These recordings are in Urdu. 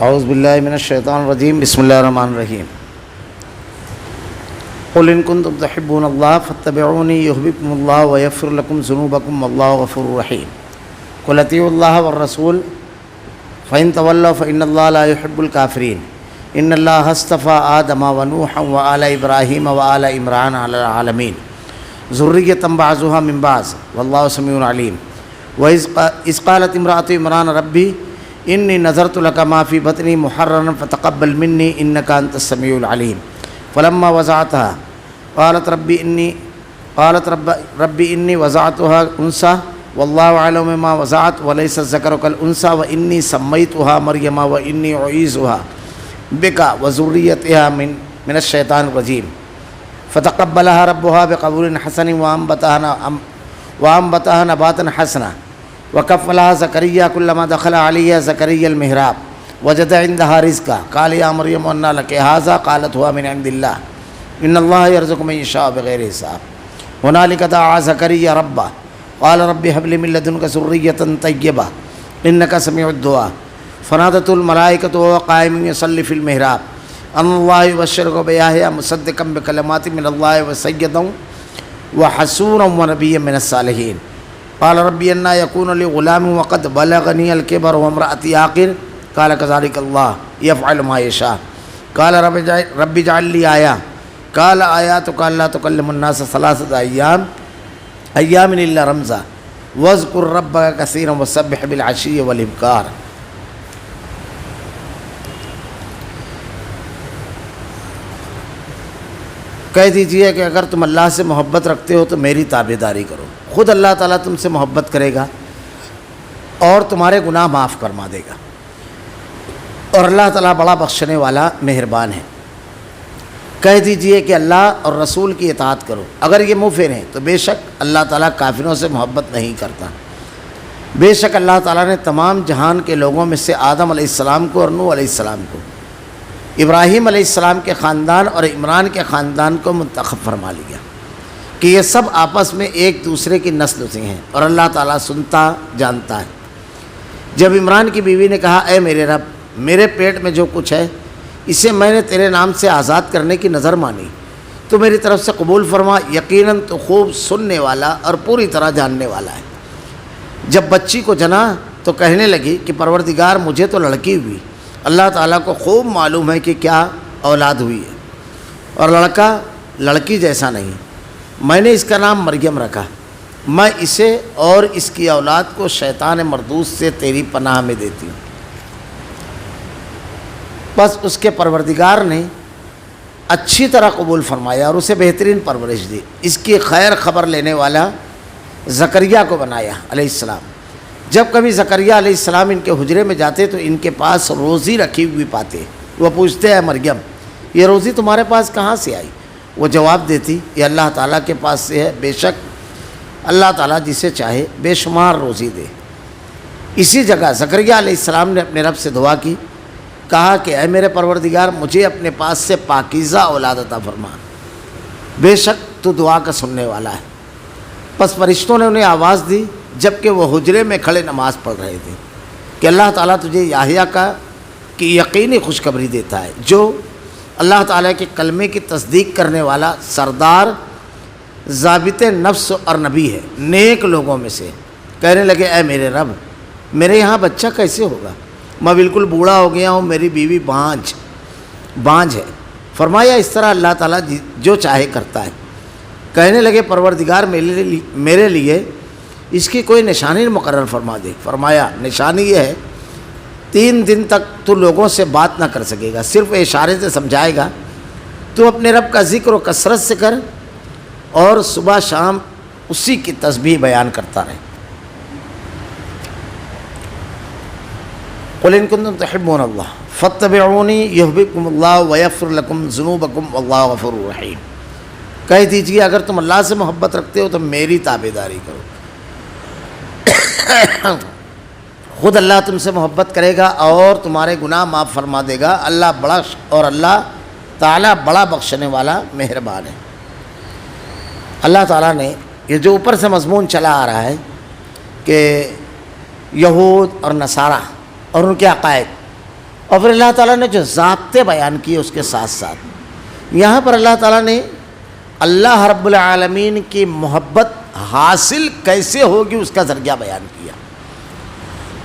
اعوذ باللہ من الشیطان الرجیم بسم اللہ الرحمن الرحیم قل ان کنتم تحبون اللہ فاتبعونی یحببکم اللہ ویغفر لکم ذنوبکم واللہ غفور رحیم قل اطیعوا اللہ والرسول فإن تولوا فإن اللہ لا يحب الکافرین ان اللہ اصطفى آدم ونوحا وآل ابراہیم وآل عمران علی العالمین ذریۃ بعضها من بعض واللہ سمیع علیم وإذ قالت امرأة عمران ربی انی نذرت لک ما فی بطنی محررا فتقبل منی انک انت السمیع العلیم فلما وضعتها قالت ربی انی وضعتها انثى واللہ اعلم بما وضعت وليس الذکر کالانثى وانی سمیتها مریم وانی اعیذها بک وذریتها من الشیطان الرجیم فتقبلها ربها بقبول حسن وانبتها نباتا حسنا وکفلها زکریا کلما دخل علیہ زکریا المحراب وجد عندها رزقا قال یا مریم انى لك هذا قالت هو من عند الله ان الله يرزق من يشاء بغیر حساب هنالك دعا زکریا ربه قال رب هب لي من لدنك ذرية طيبة انك سميع الدعاء فنادته الملائكة وهو قائم يصلي في المحراب ان الله يبشرك بيحيى مصدقا بكلمات من الله وسيدا وحسورا ونبيا من الصالحين قال ربی انا یکون لی غلام وقد بلغنی الکبر وامرأتی عاقر قال کذلک اللہ یفعل ما یشاء قال رب اجعل لی آیہ قال آیاتک الا تکلم الناس ثلاثة ایام الا رمزا واذکر ربک کثیرا وسبح بالعشی والابکار۔ کہہ دیجئے کہ اگر تم اللہ سے محبت رکھتے ہو تو میری تابعداری کرو، خود اللہ تعالیٰ تم سے محبت کرے گا اور تمہارے گناہ معاف فرما دے گا، اور اللہ تعالیٰ بڑا بخشنے والا مہربان ہے۔ کہہ دیجئے کہ اللہ اور رسول کی اطاعت کرو، اگر یہ منہ پھیر ہیں تو بے شک اللہ تعالیٰ کافروں سے محبت نہیں کرتا۔ بے شک اللہ تعالیٰ نے تمام جہان کے لوگوں میں سے آدم علیہ السلام کو اور نوح علیہ السلام کو، ابراہیم علیہ السلام کے خاندان اور عمران کے خاندان کو منتخب فرما لیا کہ یہ سب آپس میں ایک دوسرے کی نسل سے ہیں، اور اللہ تعالیٰ سنتا جانتا ہے۔ جب عمران کی بیوی نے کہا اے میرے رب، میرے پیٹ میں جو کچھ ہے اسے میں نے تیرے نام سے آزاد کرنے کی نظر مانی، تو میری طرف سے قبول فرما، یقیناً تو خوب سننے والا اور پوری طرح جاننے والا ہے۔ جب بچی کو جنا تو کہنے لگی کہ پروردگار مجھے تو لڑکی ہوئی، اللہ تعالیٰ کو خوب معلوم ہے کہ کیا اولاد ہوئی ہے، اور لڑکا لڑکی جیسا نہیں، میں نے اس کا نام مریم رکھا، میں اسے اور اس کی اولاد کو شیطان مردود سے تیری پناہ میں دیتی ہوں۔ بس اس کے پروردگار نے اچھی طرح قبول فرمایا اور اسے بہترین پرورش دی۔ اس کی خیر خبر لینے والا زکریا کو بنایا علیہ السلام۔ جب کبھی زکریا علیہ السلام ان کے حجرے میں جاتے تو ان کے پاس روزی رکھی ہوئی پاتے، وہ پوچھتے ہیں مریم یہ روزی تمہارے پاس کہاں سے آئی؟ وہ جواب دیتی یہ اللہ تعالیٰ کے پاس سے ہے، بے شک اللہ تعالیٰ جسے چاہے بے شمار روزی دے۔ اسی جگہ زکریا علیہ السلام نے اپنے رب سے دعا کی، کہا کہ اے میرے پروردگار مجھے اپنے پاس سے پاکیزہ اولاد عطا فرما، بے شک تو دعا کا سننے والا ہے۔ پس فرشتوں نے انہیں آواز دی جب کہ وہ حجرے میں کھڑے نماز پڑھ رہے تھے کہ اللہ تعالیٰ تجھے یحییٰ کی یقینی خوشخبری دیتا ہے، جو اللہ تعالیٰ کے کلمے کی تصدیق کرنے والا سردار ضابط نفس اور نبی ہے، نیک لوگوں میں سے۔ کہنے لگے اے میرے رب میرے یہاں بچہ کیسے ہوگا؟ میں بالکل بوڑھا ہو گیا ہوں، میری بیوی بانجھ ہے۔ فرمایا اس طرح اللہ تعالیٰ جو چاہے کرتا ہے۔ کہنے لگے پروردگار میرے لیے اس کی کوئی نشانی مقرر فرما دے۔ فرمایا نشانی یہ ہے 3 دن تک تو لوگوں سے بات نہ کر سکے گا، صرف اشارے سے سمجھائے گا۔ تو اپنے رب کا ذکر و کثرت سے کر اور صبح شام اسی کی تسبیح بیان کرتا رہے۔ قل ان کنتم تحبون اللہ فاتبعونی یحببکم اللہ ویغفر لکم ذنوبکم واللہ غفور رحیم۔ کہہ دیجئے اگر تم اللہ سے محبت رکھتے ہو تو میری تابعداری کرو، خود اللہ تم سے محبت کرے گا اور تمہارے گناہ معاف فرما دے گا۔ اللہ تعالیٰ بڑا بخشنے والا مہربان ہے۔ اللہ تعالیٰ نے یہ جو اوپر سے مضمون چلا آ رہا ہے کہ یہود اور نصارہ اور ان کے عقائد اور پھر اللہ تعالیٰ نے جو ضابطے بیان کیے اس کے ساتھ ساتھ یہاں پر اللہ تعالیٰ نے اللہ رب العالمین کی محبت حاصل کیسے ہوگی اس کا ذریعہ بیان کیا،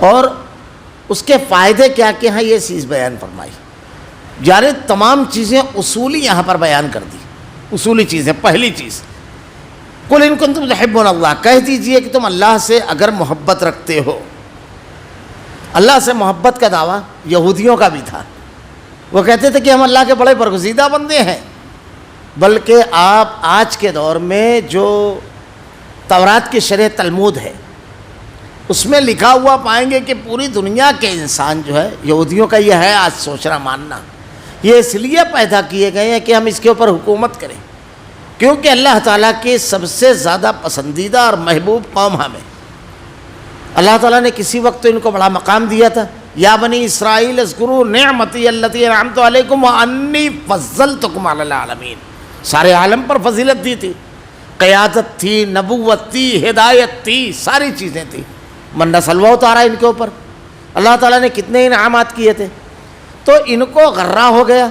اور اس کے فائدے کیا کیا ہیں یہ چیز بیان فرمائی. یعنی تمام چیزیں اصولی یہاں پر بیان کر دی. اصولی چیزیں، پہلی چیز قل ان کنتم تحبون اللہ، کہہ دیجئے کہ تم اللہ سے اگر محبت رکھتے ہو. اللہ سے محبت کا دعویٰ یہودیوں کا بھی تھا. وہ کہتے تھے کہ ہم اللہ کے بڑے برگزیدہ بندے ہیں، بلکہ آپ آج کے دور میں جو تورات کی شرح تلمود ہے اس میں لکھا ہوا پائیں گے کہ پوری دنیا کے انسان جو ہے، یہودیوں کا یہ ہے آج سوچنا ماننا، یہ اس لیے پیدا کیے گئے ہیں کہ ہم اس کے اوپر حکومت کریں، کیونکہ اللہ تعالیٰ کی سب سے زیادہ پسندیدہ اور محبوب قوم ہمیں. اللہ تعالیٰ نے کسی وقت تو ان کو بڑا مقام دیا تھا، یا بنی اسرائیل اذکروا نعمتی التی انعمت علیکم وانی فضلتکم علی العالمین. سارے عالم پر فضیلت دی تھی، قیادت تھی، نبوت تھی، ہدایت تھی، ساری چیزیں تھیں. منہ سلوہ اتارا ان کے اوپر. اللہ تعالیٰ نے کتنے انعامات کیے تھے، تو ان کو غرہ ہو گیا.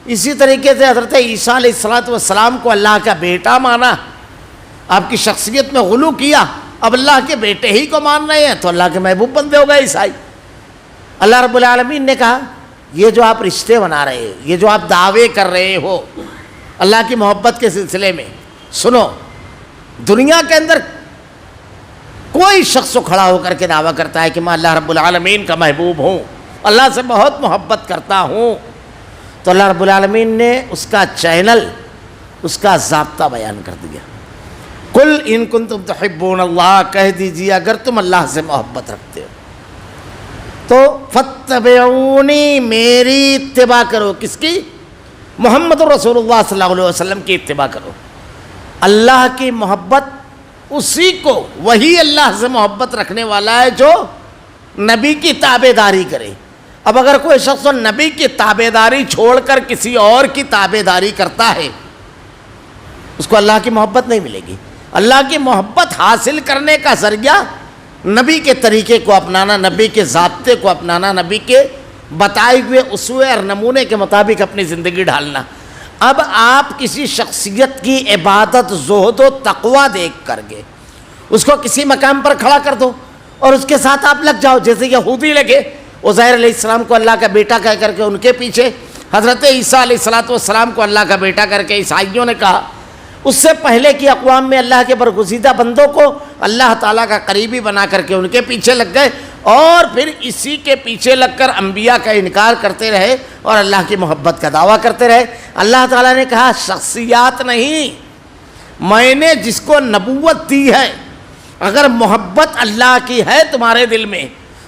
اسی طریقے سے حضرت عیسیٰ علیہ السلام کو اللہ کا بیٹا مانا، آپ کی شخصیت میں غلو کیا، اب اللہ کے بیٹے ہی کو مان رہے ہیں تو اللہ کے محبوب بندے ہو گئے عیسائی. اللہ رب العالمین نے کہا یہ جو آپ رشتے بنا رہے ہیں، یہ جو آپ دعوے کر رہے ہو اللہ کی محبت کے سلسلے میں، سنو، دنیا کے اندر کوئی شخص کھڑا ہو کر کے دعویٰ کرتا ہے کہ میں اللہ رب العالمین کا محبوب ہوں، اللہ سے بہت محبت کرتا ہوں، تو اللہ رب العالمین نے اس کا چینل، اس کا ضابطہ بیان کر دیا. قل ان کنتم تحبون اللہ، کہہ دیجیے اگر تم اللہ سے محبت رکھتے ہو تو فاتبعونی، میری اتباع کرو. کس کی؟ محمد رسول اللہ صلی اللہ علیہ وسلم کی اتباع کرو. اللہ کی محبت اسی کو، وہی اللہ سے محبت رکھنے والا ہے جو نبی کی تابع داری کرے. اب اگر کوئی شخص نبی کی تابع داری چھوڑ کر کسی اور کی تابع داری کرتا ہے اس کو اللہ کی محبت نہیں ملے گی. اللہ کی محبت حاصل کرنے کا ذریعہ نبی کے طریقے کو اپنانا، نبی کے ضابطے کو اپنانا، نبی کے بتائے ہوئے اسوے اور نمونے کے مطابق اپنی زندگی ڈھالنا. اب آپ کسی شخصیت کی عبادت، زہد و تقوی دیکھ کر کے اس کو کسی مقام پر کھڑا کر دو اور اس کے ساتھ آپ لگ جاؤ. جیسے یہودی لگے عزیر علیہ السلام کو اللہ کا بیٹا کہہ کر کے ان کے پیچھے، حضرت عیسیٰ علیہ السلام کو اللہ کا بیٹا کر کے عیسائیوں نے کہا. اس سے پہلے کی اقوام میں اللہ کے برگزیدہ بندوں کو اللہ تعالیٰ کا قریبی بنا کر کے ان کے پیچھے لگ گئے، اور پھر اسی کے پیچھے لگ کر انبیاء کا انکار کرتے رہے اور اللہ کی محبت کا دعویٰ کرتے رہے. اللہ تعالیٰ نے کہا شخصیات نہیں، میں نے جس کو نبوت دی ہے، اگر محبت اللہ کی ہے تمہارے دل میں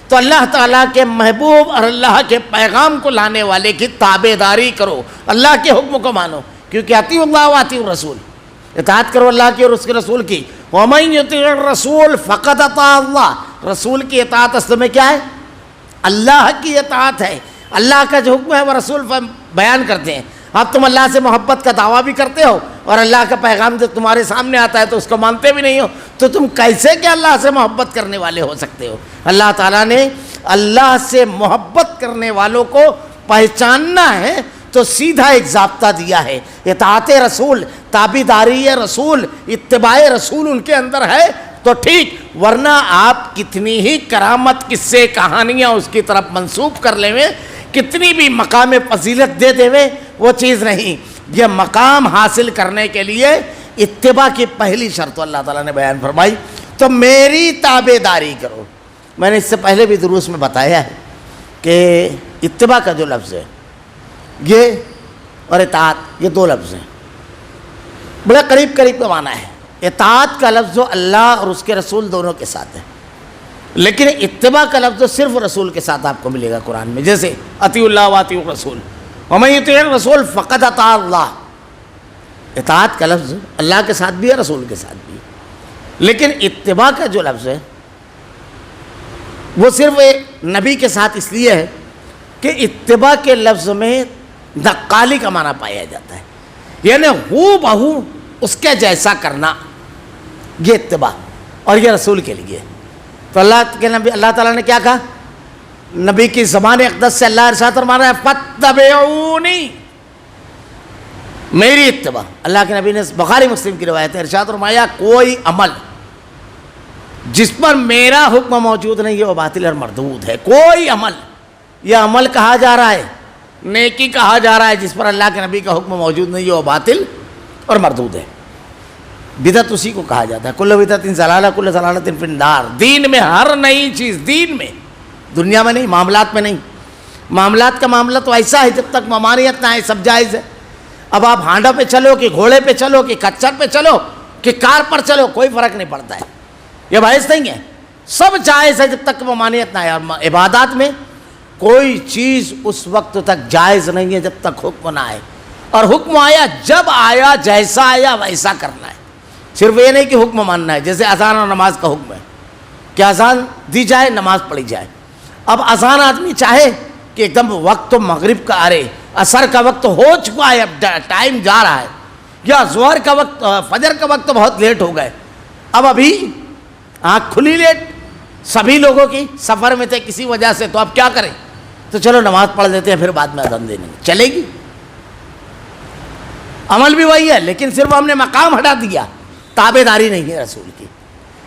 تو اللہ تعالیٰ کے محبوب اور اللہ کے پیغام کو لانے والے کی تابع داری کرو، اللہ کے حکم کو مانو. کیونکہ اطیعوا اللہ واطیعوا الرسول، اطاعت کرو اللہ کی اور اس کے رسول کی. وَمَن يُطِعِ الرَّسُولَ فَقَدْ أَطَاعَ اللَّهَ، رسول کی اطاعت اصل میں کیا ہے؟ اللہ کی اطاعت ہے. اللہ کا جو حکم ہے وہ رسول بیان کرتے ہیں. اب تم اللہ سے محبت کا دعویٰ بھی کرتے ہو اور اللہ کا پیغام جو تمہارے سامنے آتا ہے تو اس کو مانتے بھی نہیں ہو، تو تم کیسے کہ اللہ سے محبت کرنے والے ہو سکتے ہو؟ اللہ تعالیٰ نے اللہ سے محبت کرنے والوں کو پہچاننا ہے تو سیدھا ایک ضابطہ دیا ہے، اطاعت رسول، تابعداری رسول، اتباع رسول ان کے اندر ہے تو ٹھیک، ورنہ آپ کتنی ہی کرامت، قصے، کہانیاں اس کی طرف منسوب کر لیں، کتنی بھی مقام فضیلت دے دیں، وہ چیز نہیں. یہ مقام حاصل کرنے کے لیے اتباع کی پہلی شرط اللہ تعالیٰ نے بیان فرمائی، تو میری تابع داری کرو. میں نے اس سے پہلے بھی دروس میں بتایا ہے کہ اتباع کا جو لفظ ہے یہ اور اطاعت، یہ دو لفظ ہیں، بڑے قریب قریب کا معنی ہے. اطاعت کا لفظ اللہ اور اس کے رسول دونوں کے ساتھ ہے، لیکن اتباع کا لفظ صرف رسول کے ساتھ آپ کو ملے گا قرآن میں. جیسے اطیعوا اللہ واطیعوا الرسول، وَمَن يُطِعِ الرَّسُولَ فَقَدْ أَطَاعَ اللَّهَ. اطاعت کا لفظ اللہ کے ساتھ بھی ہے، رسول کے ساتھ بھی ہے، لیکن اتباع کا جو لفظ ہے وہ صرف نبی کے ساتھ اس لیے ہے کہ اتباع کے لفظ میں نقالی کا معنی پایا جاتا ہے، یعنی ہو بہو اس کے جیسا کرنا، یہ اتباع، اور یہ رسول کے لیے. تو اللہ تعالیٰ نے کیا کہا؟ نبی کی زبان اقدس سے اللہ ارشاد فرما رہا ہے فاتبعونی، میری اتباع. اللہ کے نبی نے بخاری مسلم کی روایت ہے ارشاد فرمایا کوئی عمل جس پر میرا حکم موجود نہیں ہے وہ باطل اور مردود ہے. کوئی عمل، یہ عمل کہا جا رہا ہے، نیکی کہا جا رہا ہے، جس پر اللہ کے نبی کا حکم موجود نہیں ہے وہ باطل اور مردود ہے. بدعت اسی کو کہا جاتا ہے. کل بدعت ضلالہ کل ضلالۃ فی النار. دین میں ہر نئی چیز، دین میں، دنیا میں نہیں، معاملات میں نہیں. معاملات کا معاملہ تو ایسا ہے جب تک ممانعت نہ ہے سب جائز ہے. اب آپ ہانڈا پہ چلو کہ گھوڑے پہ چلو کہ کچر پہ چلو کہ کار پر چلو، کوئی فرق نہیں پڑتا ہے، یہ باعث نہیں ہے، سب جائز ہے جب تک ممانعت نہ ہے. اور عبادات میں کوئی چیز اس وقت تک جائز نہیں ہے جب تک حکم نہ آئے. اور حکم آیا جب آیا، جیسا آیا ویسا کرنا ہے. صرف یہ نہیں کہ حکم ماننا ہے. جیسے اذان اور نماز کا حکم ہے کہ اذان دی جائے، نماز پڑھی جائے. اب اذان آدمی چاہے کہ ایک دم وقت تو مغرب کا، ارے عصر کا وقت ہو چکا ہے، اب ٹائم جا رہا ہے، یا ظہر کا وقت، فجر کا وقت تو بہت لیٹ ہو گئے، اب ابھی آنکھ کھلی لیٹ، سبھی لوگوں کی سفر میں تھے کسی وجہ سے، تو اب کیا کریں؟ تو چلو نماز پڑھ لیتے ہیں، پھر بعد میں اذان دینے میں چلے گی. عمل بھی وہی ہے، لیکن صرف ہم نے مقام ہٹا دیا، تابع داری نہیں ہے رسول کی.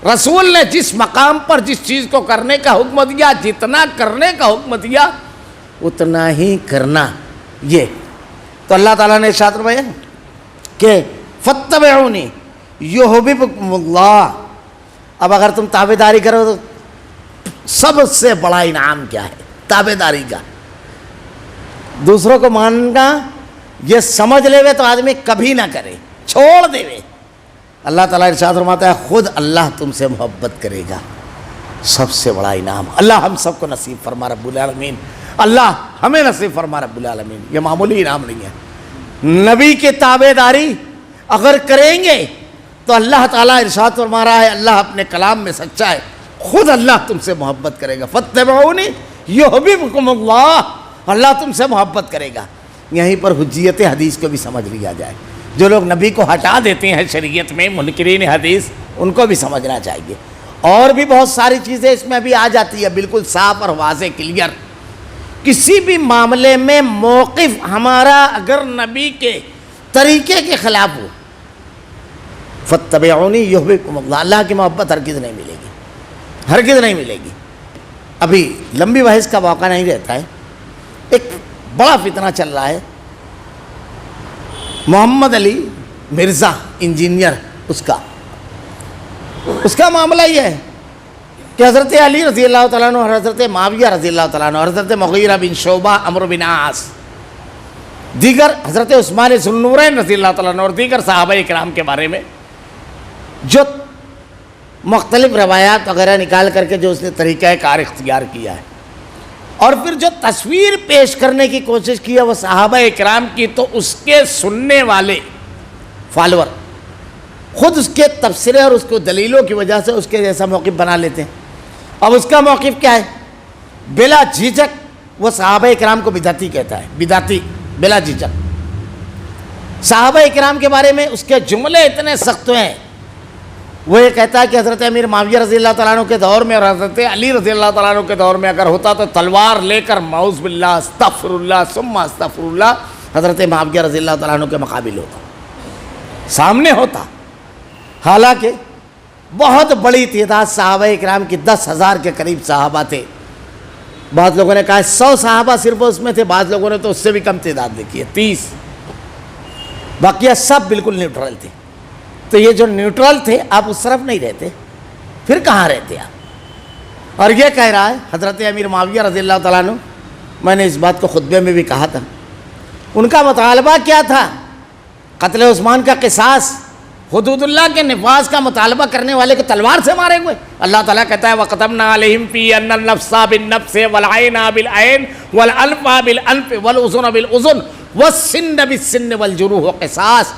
رسول نے جس مقام پر جس چیز کو کرنے کا حکم دیا، جتنا کرنے کا حکم دیا اتنا ہی کرنا. یہ تو اللہ تعالیٰ نے ارشاد فرمایا کہ فاتبعونی یحببکم اللہ. اب اگر تم تابع داری کرو تو سب سے بڑا انعام کیا ہے؟ تابع داری کا. دوسروں کو ماننا یہ سمجھ لے وے تو آدمی کبھی نہ کرے، چھوڑ دے وے. اللہ تعالیٰ ارشاد فرماتا ہے خود اللہ تم سے محبت کرے گا، سب سے بڑا انعام. اللہ ہم سب کو نصیب فرما رب العالمین، اللہ ہمیں نصیب فرما رب العالمین. یہ معمولی انعام نہیں ہے. نبی کے تابع داری اگر کریں گے تو اللہ تعالیٰ ارشاد فرما رہا ہے، اللہ اپنے کلام میں سچا ہے، خود اللہ تم سے محبت کرے گا. فاتبعونی یحببکم اللہ، اللہ تم سے محبت کرے گا. یہیں پر حجیت حدیث کو بھی سمجھ لیا جائے. جو لوگ نبی کو ہٹا دیتے ہیں شریعت میں، منکرین حدیث، ان کو بھی سمجھنا چاہیے. اور بھی بہت ساری چیزیں اس میں بھی آ جاتی ہے بالکل صاف اور واضح کلیئر. کسی بھی معاملے میں موقف ہمارا اگر نبی کے طریقے کے خلاف ہو، فاتبعونی یحببکم اللہ، اللہ کی محبت ہرگز نہیں ملے گی، ہرگز نہیں ملے گی. ابھی لمبی بحث کا موقع نہیں رہتا ہے. ایک بڑا فتنہ چل رہا ہے، محمد علی مرزا انجینئر، اس کا معاملہ یہ ہے کہ حضرت علی رضی اللہ تعالیٰ عنہ، حضرت معاویہ رضی اللہ تعالیٰ عنہ، حضرت مغیرہ بن شعبہ، عمرو بن عاص، دیگر حضرت عثمان ذو النورین رضی اللہ تعالیٰ عنہ اور دیگر صحابہ اکرام کے بارے میں جو مختلف روایات وغیرہ نکال کر کے جو اس نے طریقہ کار اختیار کیا ہے، اور پھر جو تصویر پیش کرنے کی کوشش کی ہے وہ صحابہ اکرام کی، تو اس کے سننے والے فالور خود اس کے تبصرے اور اس کو دلیلوں کی وجہ سے اس کے جیسا موقف بنا لیتے ہیں. اب اس کا موقف کیا ہے؟ بلا جھجک وہ صحابہ اکرام کو بدعتی کہتا ہے، بدعتی بلا جھجک. صحابہ اکرام کے بارے میں اس کے جملے اتنے سخت ہیں. وہ یہ کہتا ہے کہ حضرت امیر معاویہ رضی اللہ تعالیٰ عنہ کے دور میں اور حضرت علی رضی اللہ تعالیٰ عنہ کے دور میں اگر ہوتا تو تلوار لے کر معوذ باللہ استغفر اللہ ثم استغفر اللہ حضرت معاویہ رضی اللہ تعالیٰ عنہ کے مقابل ہوتا، سامنے ہوتا. حالانکہ بہت بڑی تعداد صحابہ اکرام کی 10,000 کے قریب صحابہ تھے. بعض لوگوں نے کہا 100 صحابہ صرف اس میں تھے، بعض لوگوں نے تو اس سے بھی کم تعداد دیکھی ہے، 30. باقیہ سب بالکل نیوٹرل تھے. تو یہ جو نیوٹرل تھے آپ اس طرف نہیں رہتے، پھر کہاں رہتے آپ؟ اور یہ کہہ رہا ہے حضرت امیر معاویہ رضی اللہ تعالیٰ عنہ. میں نے اس بات کو خطبے میں بھی کہا تھا، ان کا مطالبہ کیا تھا؟ قتل عثمان کا قصاص، حدود اللہ کے نفاذ کا مطالبہ کرنے والے کو تلوار سے مارے ہوئے. اللہ تعالیٰ کہتا ہے وَكَتَبْنَا عَلَيْهِمْ فِيهِ أَنَّ النَّفْسَ بِالنَّفْسِ وَالْعَيْنَ بِالْعَيْنِ وَالْأَنْفَ بِالْأَنْفِ وَالْأُذُنَ بِالْأُذُنِ وَالسِّنَّ بِالسِّنِّ وَالْجُرُوحَ قِصَاص.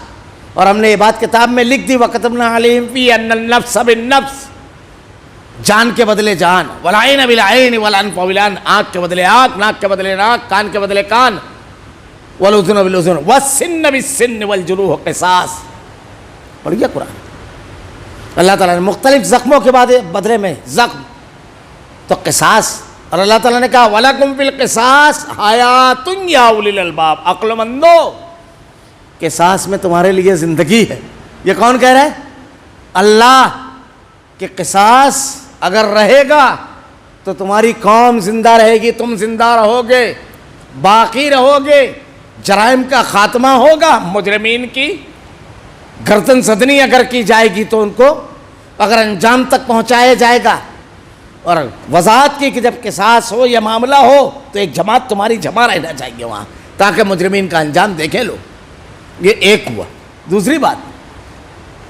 اور ہم نے یہ بات کتاب میں لکھ دی وَكَتَبْنَا عَلَيْهِمْ فِيهِ أَنَّ النَّفْسَ بِالنَّفْسِ، جان کے بدلے جان، وَالْعَيْنَ بِالْعَيْنِ وَالْأَنْفَ بِالْأَنْفِ، آنکھ کے بدلے آنکھ، ناک کے بدلے ناک، کان کے بدلے کان، وَالْأُذُنَ بِالْأُذُنِ وَالسِّنَّ بِالسِّنِّ وَالْجُرُوحَ قِصَاص. پڑھیے قرآن. اللہ تعالیٰ نے مختلف زخموں کے بعد بدلے میں زخم، تو قصاص اور اللہ تعالیٰ نے کہا وَلَكُمْ فِي الْقِصَاصِ حَيَاتٌ يَا أُولِي الْأَلْبَابِ، عقل مندو، قصاص میں تمہارے لیے زندگی ہے۔ یہ کون کہہ رہا ہے؟ اللہ، کہ قصاص اگر رہے گا تو تمہاری قوم زندہ رہے گی، تم زندہ رہو گے، باقی رہو گے، جرائم کا خاتمہ ہوگا، مجرمین کی گردن زدنی اگر کی جائے گی تو ان کو اگر انجام تک پہنچایا جائے گا، اور وضاحت کی کہ جب قصاص ہو یا معاملہ ہو تو ایک جماعت تمہاری جمع رہنا چاہیے وہاں تاکہ مجرمین کا انجام دیکھیں لو۔ یہ ایک ہوا۔ دوسری بات،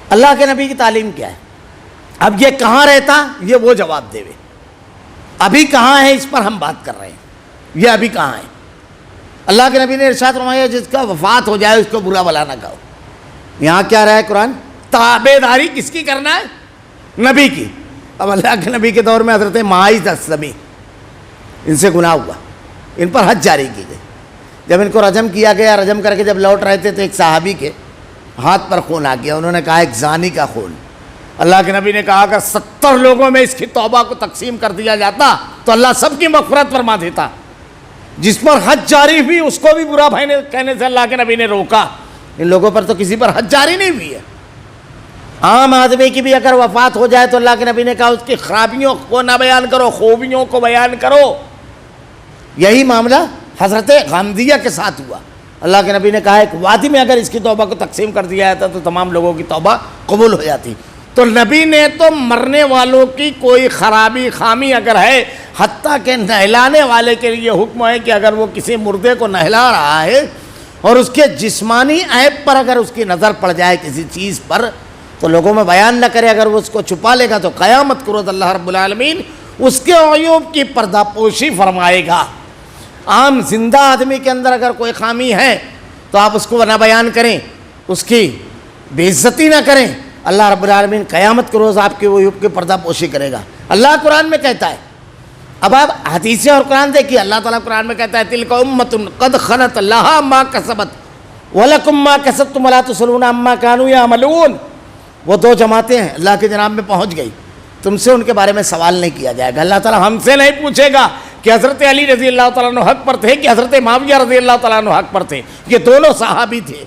اللہ کے نبی کی تعلیم کیا ہے؟ اب یہ کہاں رہتا، یہ وہ جواب دے، ابھی کہاں ہے اس پر ہم بات کر رہے ہیں، یہ ابھی کہاں ہے؟ اللہ کے نبی نے ارشاد فرمایا جس کا وفات ہو جائے اس کو برا بلا نہ کہو۔ یہاں کیا رہا ہے قرآن؟ تابع داری کس کی کرنا ہے؟ نبی کی۔ اب اللہ کے نبی کے دور میں حضرت معاذ اسلمی، ان سے گناہ ہوا، ان پر حد جاری کی گئی۔ جب ان کو رجم کیا گیا، رجم کر کے جب لوٹ رہے تھے تو ایک صحابی کے ہاتھ پر خون آ گیا، انہوں نے کہا ایک زانی کا خون۔ اللہ کے نبی نے کہا اگر 70 لوگوں میں اس کی توبہ کو تقسیم کر دیا جاتا تو اللہ سب کی مغفرت فرما دیتا۔ جس پر حد جاری ہوئی اس کو بھی برا کہنے سے اللہ کے نبی نے روکا، ان لوگوں پر تو کسی پر حد جاری نہیں ہوئی ہے۔ عام آدمی کی بھی اگر وفات ہو جائے تو اللہ کے نبی نے کہا اس کی خرابیوں کو نہ بیان کرو، خوبیوں کو بیان کرو۔ یہی معاملہ حضرت غامدیہ کے ساتھ ہوا۔ اللہ کے نبی نے کہا ایک وادی میں اگر اس کی توبہ کو تقسیم کر دیا جاتا تو تمام لوگوں کی توبہ قبول ہو جاتی۔ تو نبی نے تو مرنے والوں کی کوئی خرابی خامی اگر ہے، حتیٰ کہ نہلانے والے کے لیے حکم ہے کہ اگر وہ کسی مردے کو نہلا رہا ہے اور اس کے جسمانی عیب پر اگر اس کی نظر پڑ جائے کسی چیز پر تو لوگوں میں بیان نہ کرے، اگر وہ اس کو چھپا لے گا تو قیامت کو روز اللہ رب العالمین اس کے عیوب کی پردہ پوشی فرمائے گا۔ عام زندہ آدمی کے اندر اگر کوئی خامی ہے تو آپ اس کو نہ بیان کریں، اس کی بے عزتی نہ کریں، اللہ رب العالمین قیامت کے روز آپ کے عیوب کی پردہ پوشی کرے گا۔ اللہ قرآن میں کہتا ہے، اب آپ حدیثیں اور قرآن دیکھیے، اللہ تعالیٰ قرآن میں کہتا ہے تلک امۃ قد خلت لہا ما کسبت ولکم ما کسبتم ولا تسألون عما کانوا یعملون۔ وہ دو جماعتیں ہیں، اللہ کے جناب میں پہنچ گئی، تم سے ان کے بارے میں سوال نہیں کیا جائے گا۔ اللہ تعالیٰ ہم سے نہیں پوچھے گا کہ حضرت علی رضی اللہ تعالیٰ عنہ حق پر تھے کہ حضرت معاویہ رضی اللہ تعالیٰ عنہ حق پر تھے، یہ دونوں صحابی تھے،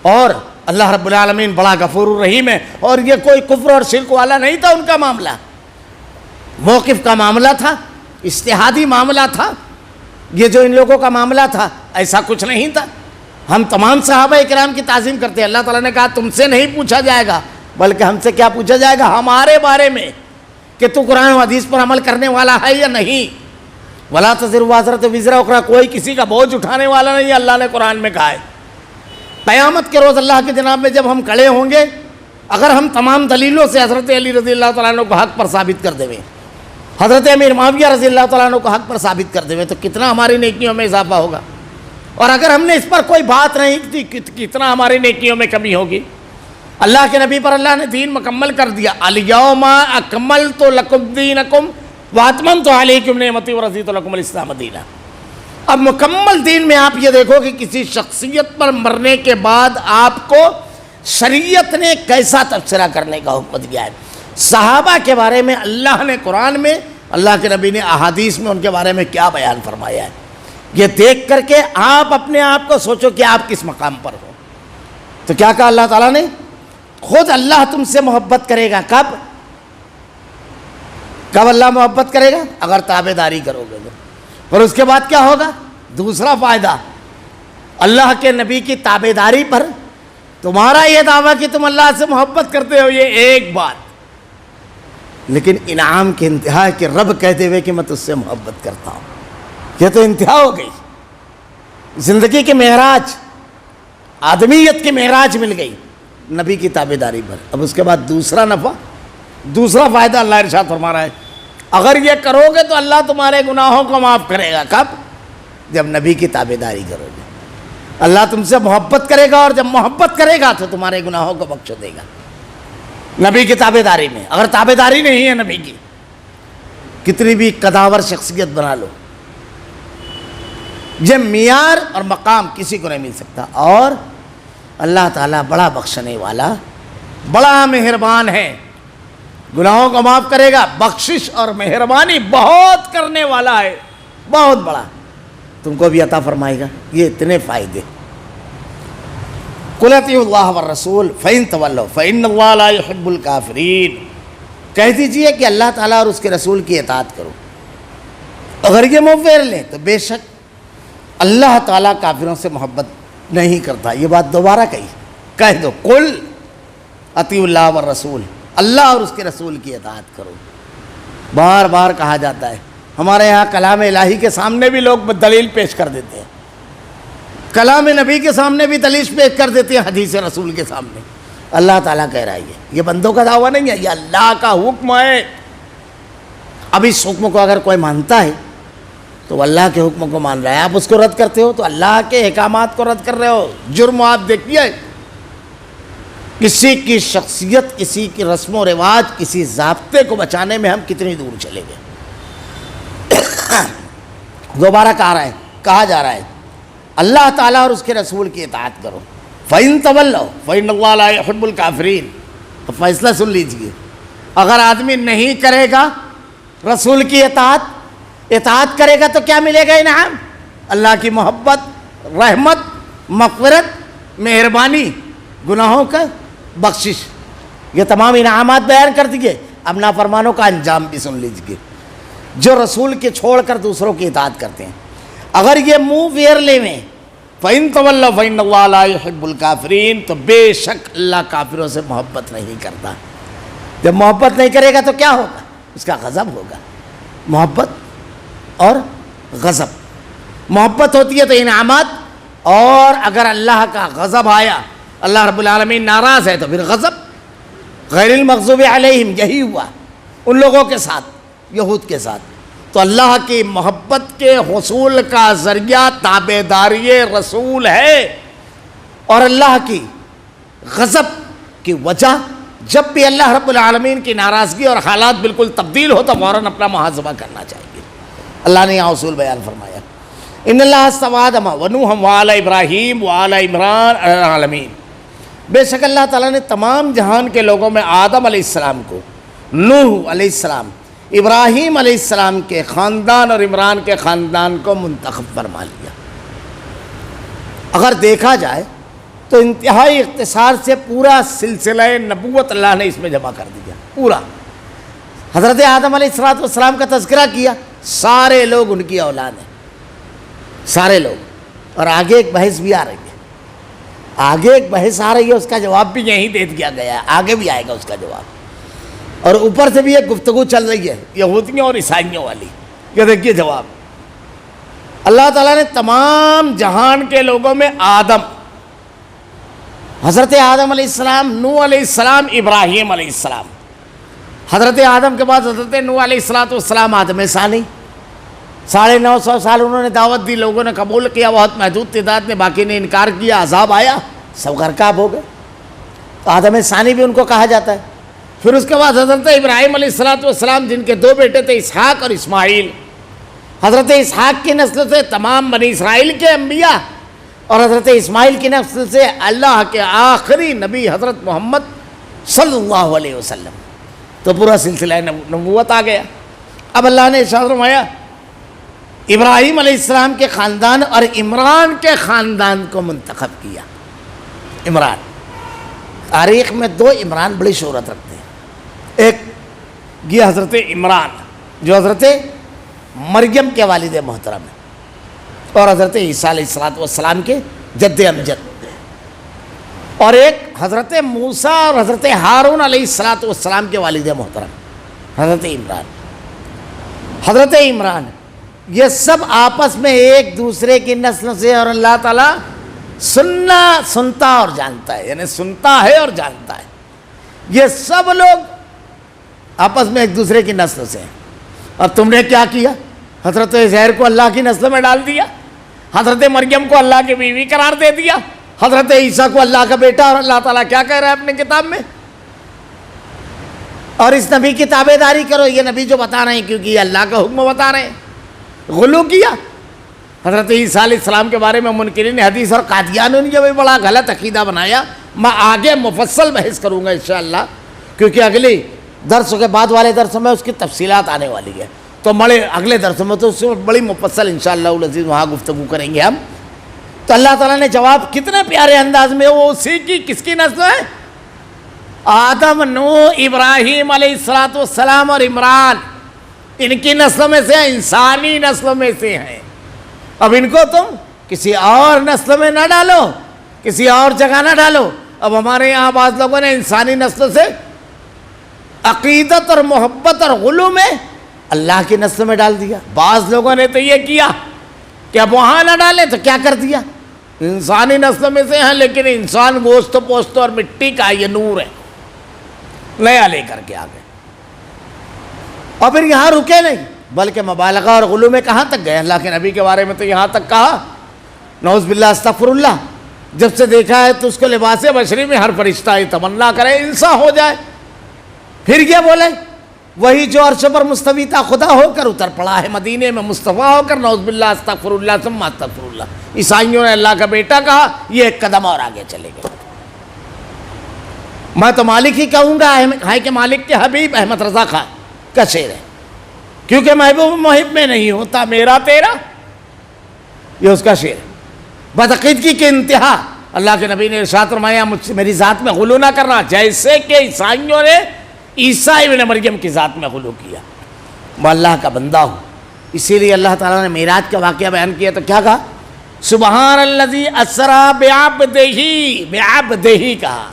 اور اللہ رب العالمین بڑا غفور الرحیم ہے، اور یہ کوئی کفر اور شرک والا نہیں تھا ان کا معاملہ، موقف کا معاملہ تھا، اجتہادی معاملہ تھا۔ یہ جو ان لوگوں کا معاملہ تھا ایسا کچھ نہیں تھا۔ ہم تمام صحابہ کرام کی تعظیم کرتے ہیں۔ اللہ تعالیٰ نے کہا تم سے نہیں پوچھا جائے گا، بلکہ ہم سے کیا پوچھا جائے گا؟ ہمارے بارے میں کہ تو قرآن و حدیث پر عمل کرنے والا ہے یا نہیں۔ وَلَا تَزِرُ وَازِرَةٌ وِزْرَ أُخْرَىٰ، کوئی کسی کا بوجھ اٹھانے والا نہیں، اللہ نے قرآن میں کہا ہے۔ قیامت کے روز اللہ کے جناب میں جب ہم کھڑے ہوں گے، اگر ہم تمام دلیلوں سے حضرت علی رضی اللہ تعالیٰ عنہ کو حق پر ثابت کر دیں، حضرت امیر معاویہ رضی اللہ تعالیٰ عنہ کو حق پر ثابت کر دیں تو کتنا ہماری نیکیوں میں اضافہ ہوگا، اور اگر ہم نے اس پر کوئی بات نہیں کی کتنا ہماری نیکیوں میں کمی ہوگی۔ اللہ کے نبی پر اللہ نے دین مکمل کر دیا، الیوم اکملت لکم دینکم واتممت علیکم نعمتی ورضیت لکم الاسلام دینا۔ اب مکمل دین میں آپ یہ دیکھو کہ کسی شخصیت پر مرنے کے بعد آپ کو شریعت نے کیسا تبصرہ کرنے کا حکم دیا ہے۔ صحابہ کے بارے میں اللہ نے قرآن میں، اللہ کے نبی نے احادیث میں ان کے بارے میں کیا بیان فرمایا ہے، یہ دیکھ کر کے آپ اپنے آپ کو سوچو کہ آپ کس مقام پر ہو۔ تو کیا کہا اللہ تعالیٰ نے؟ خود اللہ تم سے محبت کرے گا۔ کب اللہ محبت کرے گا؟ اگر تابع داری کرو گے۔ اور اس کے بعد کیا ہوگا؟ دوسرا فائدہ، اللہ کے نبی کی تابع داری پر تمہارا یہ دعویٰ کہ تم اللہ سے محبت کرتے ہو، یہ ایک بات، لیکن انعام کی انتہا ہے کہ رب کہتے ہوئے کہ میں تجھ سے محبت کرتا ہوں، یہ تو انتہا ہو گئی۔ زندگی کے معراج، آدمیت کی معراج مل گئی نبی کی تابع داری پر۔ اب اس کے بعد دوسرا نفع، دوسرا فائدہ اللہ ارشاد فرما رہا ہے، اگر یہ کرو گے تو اللہ تمہارے گناہوں کو معاف کرے گا۔ کب؟ جب نبی کی تابع داری کرو گے، اللہ تم سے محبت کرے گا، اور جب محبت کرے گا تو تمہارے گناہوں کو بخش دے گا نبی کی تابع داری میں۔ اگر تابع داری نہیں ہے نبی کی، کتنی بھی قداور شخصیت بنا لو، یہ معیار اور مقام کسی کو نہیں مل سکتا۔ اور اللہ تعالیٰ بڑا بخشنے والا، بڑا مہربان ہے۔ گناہوں کو معاف کرے گا، بخشش اور مہربانی بہت کرنے والا ہے، بہت بڑا، تم کو بھی عطا فرمائے گا۔ یہ اتنے فائدے۔ قُلْ اطیعوا اللَّهَ وَالرَّسُولَ فَإِن تَوَلَّوْا فَإِنَّ اللَّهَ لَا يُحِبُّ الْكَافِرِينَ، کہہ دیجئے کہ اللہ تعالیٰ اور اس کے رسول کی اطاعت کرو، اگر یہ منہ پھیر لیں تو بے شک اللہ تعالیٰ کافروں سے محبت نہیں کرتا۔ یہ بات دوبارہ کہہ دو، قُلْ اطیعوا اللَّهَ وَالرَّسُولَ، اللہ اور اس کے رسول کی اطاعت کرو، بار بار کہا جاتا ہے۔ ہمارے یہاں کلام الہی کے سامنے بھی لوگ دلیل پیش کر دیتے ہیں، کلام نبی کے سامنے بھی دلیل پیش کر دیتے ہیں، حدیث رسول کے سامنے۔ اللہ تعالیٰ کہہ رہا ہے یہ بندوں کا دعویٰ نہیں ہے، یہ اللہ کا حکم ہے۔ اب اس حکم کو اگر کوئی مانتا ہے تو وہ اللہ کے حکم کو مان رہا ہے، آپ اس کو رد کرتے ہو تو اللہ کے احکامات کو رد کر رہے ہو۔ جرم آپ دیکھیے، کسی کی شخصیت، کسی کی رسم و رواج، کسی ضابطے کو بچانے میں ہم کتنی دور چلے گئے۔ دوبارہ کہا جا رہا ہے اللہ تعالیٰ اور اس کے رسول کی اطاعت کرو۔ فَإِن تَوَلَّوْا فَإِنَّ اللَّهَ لَا يُحِبُّ الْكَافِرِينَ، اب فیصلہ سن لیجئے، اگر آدمی نہیں کرے گا رسول کی اطاعت کرے گا تو کیا ملے گا انعام؟ اللہ کی محبت، رحمت، مغفرت، مہربانی، گناہوں کا بخشش، یہ تمام انعامات بیان کر دیے۔ اب نافرمانوں کا انجام بھی سن لیجئے، جو رسول کے چھوڑ کر دوسروں کی اطاعت کرتے ہیں، اگر یہ منہ پھیر لے میں فَإِن تَوَلَّوْا فَإِنَّ اللَّهَ لَا يُحِبُّ الْكَافِرِينَ، تو بے شک اللہ کافروں سے محبت نہیں کرتا۔ جب محبت نہیں کرے گا تو کیا ہوگا؟ اس کا غضب ہوگا۔ محبت اور غضب، محبت ہوتی ہے تو انعامات، اور اگر اللہ کا غضب آیا، اللہ رب العالمین ناراض ہے تو پھر غضب۔ غیر المغضوب علیہم، یہی ہوا ان لوگوں کے ساتھ، یہود کے ساتھ۔ تو اللہ کی محبت کے حصول کا ذریعہ تابعداری رسول ہے، اور اللہ کی غضب کی وجہ جب بھی اللہ رب العالمین کی ناراضگی اور حالات بالکل تبدیل ہو تو فوراً اپنا محاسبہ کرنا چاہیے۔ اللہ نے یہاں اصول بیان فرمایا، ان اللہ اصطفیٰ آدم ونوحا وآل ابراہیم وآل عمران علی العالمین، بے شک اللہ تعالیٰ نے تمام جہان کے لوگوں میں آدم علیہ السلام کو، نوح علیہ السلام، ابراہیم علیہ السلام کے خاندان اور عمران کے خاندان کو منتخب فرما لیا۔ اگر دیکھا جائے تو انتہائی اختصار سے پورا سلسلہ نبوت اللہ نے اس میں جمع کر دیا، پورا۔ حضرت آدم علیہ السلام کا تذکرہ کیا، سارے لوگ ان کی اولاد ہیں، سارے لوگ۔ اور آگے ایک بحث بھی آ رہی ہے، آگے ایک بحث آ رہی ہے، اس کا جواب بھی یہیں دے دیا گیا ہے، آگے بھی آئے گا اس کا جواب۔ اور اوپر سے بھی ایک گفتگو چل رہی ہے یہودیوں اور عیسائیوں والی، یہ دیکھیے جواب۔ اللہ تعالیٰ نے تمام جہان کے لوگوں میں آدم، حضرت آدم علیہ السلام، نوح علیہ السلام، ابراہیم علیہ السلام، حضرت آدم کے بعد حضرت نوح علیہ السلام آدم ثانی، 950 سال انہوں نے دعوت دی، لوگوں نے قبول کیا، بہت محدود تعداد نے، باقی نے انکار کیا، عذاب آیا، سب غرقاب ہو گئے۔ تو آدم ثانی بھی ان کو کہا جاتا ہے۔ پھر اس کے بعد حضرت ابراہیم علیہ السلام، جن کے 2 بیٹے تھے، اسحاق اور اسماعیل، حضرت اسحاق کی نسل سے تمام بنی اسرائیل کے انبیاء، اور حضرت اسماعیل کی نسل سے اللہ کے آخری نبی حضرت محمد صلی اللہ علیہ وسلم۔ تو پورا سلسلہ نبوت آ گیا۔ اب اللہ نے ارشاد فرمایا ابراہیم علیہ السلام کے خاندان اور عمران کے خاندان کو منتخب کیا۔ عمران، تاریخ میں 2 عمران بڑی شہرت رکھتے ہیں، ایک یہ حضرت عمران جو حضرت مریم کے والد محترم ہیں، اور حضرت عیسیٰ علیہ السلام کے جد امجد، اور ایک حضرت موسیٰ اور حضرت ہارون علیہ السلام کے والد محترم حضرت عمران۔ حضرت عمران یہ سب آپس میں ایک دوسرے کی نسل سے، اور اللہ تعالیٰ سنتا اور جانتا ہے، یعنی سنتا ہے اور جانتا ہے، یہ سب لوگ آپس میں ایک دوسرے کی نسل سے ہیں۔ اور تم نے کیا کیا؟ حضرت عزیر کو اللہ کی نسل میں ڈال دیا، حضرت مریم کو اللہ کی بیوی قرار دے دیا، حضرت عیسیٰ کو اللہ کا بیٹا، اور اللہ تعالیٰ کیا کہہ رہا ہے اپنے کتاب میں؟ اور اس نبی کی تابع داری کرو، یہ نبی جو بتا رہے ہیں، کیونکہ یہ اللہ کا حکم بتا رہے ہیں۔ غلو کیا حضرت عیسیٰ علیہ السلام کے بارے میں منکرین حدیث اور قادیانوں نے بھی بڑا غلط عقیدہ بنایا۔ میں آگے مفصل بحث کروں گا انشاءاللہ، کیونکہ اگلی درس کے بعد والے درس میں اس کی تفصیلات آنے والی ہے، تو اگلے درس میں تو اس سے بڑی مفصل انشاءاللہ العزیز وہاں گفتگو کریں گے ہم۔ تو اللہ تعالیٰ نے جواب کتنے پیارے انداز میں، وہ اسی کی کس کی نسل ہے؟ آدم، نوح، ابراہیم علیہ السلام اور عمران، ان کی نسلوں میں سے ہیں، انسانی نسلوں میں سے ہیں۔ اب ان کو تم کسی اور نسل میں نہ ڈالو، کسی اور جگہ نہ ڈالو۔ اب ہمارے یہاں بعض لوگوں نے انسانی نسل سے عقیدت اور محبت اور غلو میں اللہ کی نسل میں ڈال دیا۔ بعض لوگوں نے تو یہ کیا کہ اب وہاں نہ ڈالیں تو کیا کر دیا، انسانی نسل میں سے ہیں لیکن انسان گوشت پوشت اور مٹی کا، یہ نور ہے، نیا لے کر کے آ گئے۔ اور پھر یہاں رکے نہیں بلکہ مبالغہ اور غلو میں کہاں تک گئے؟ اللہ کے نبی کے بارے میں تو یہاں تک کہا، نعوذ باللہ استغفر اللہ، جب سے دیکھا ہے تو اس کو لباس بشری میں ہر فرشتہ یہ تمنا کرے انسان ہو جائے۔ پھر یہ بولے وہی جو عرش پر مستوی تھا خدا ہو کر اتر پڑا ہے مدینے میں مصطفیٰ ہو کر، نعوذ باللہ استغفر اللہ ثم استغفر اللہ۔ عیسائیوں نے اللہ کا بیٹا کہا، یہ ایک قدم اور آگے چلے گئے۔ میں تو مالک ہی کہوں گا، ہے کہ مالک کے حبیب احمد رضا خان کا شعر ہے، کیونکہ محبوب محب میں نہیں ہوتا میرا تیرا، یہ اس کا شعر ہے۔ بدعقیدگی کی انتہا، اللہ کے نبی نے ارشاد فرمایا میری ذات میں غلو نہ کرنا، جیسے کہ عیسائیوں نے عیسیٰ ابن مریم کی ذات میں غلو کیا۔ میں اللہ کا بندہ ہوں، اسی لیے اللہ تعالیٰ نے معراج کا واقعہ بیان کیا تو کیا کہا؟ سبحان الذی اسریٰ بعبدہ کہا،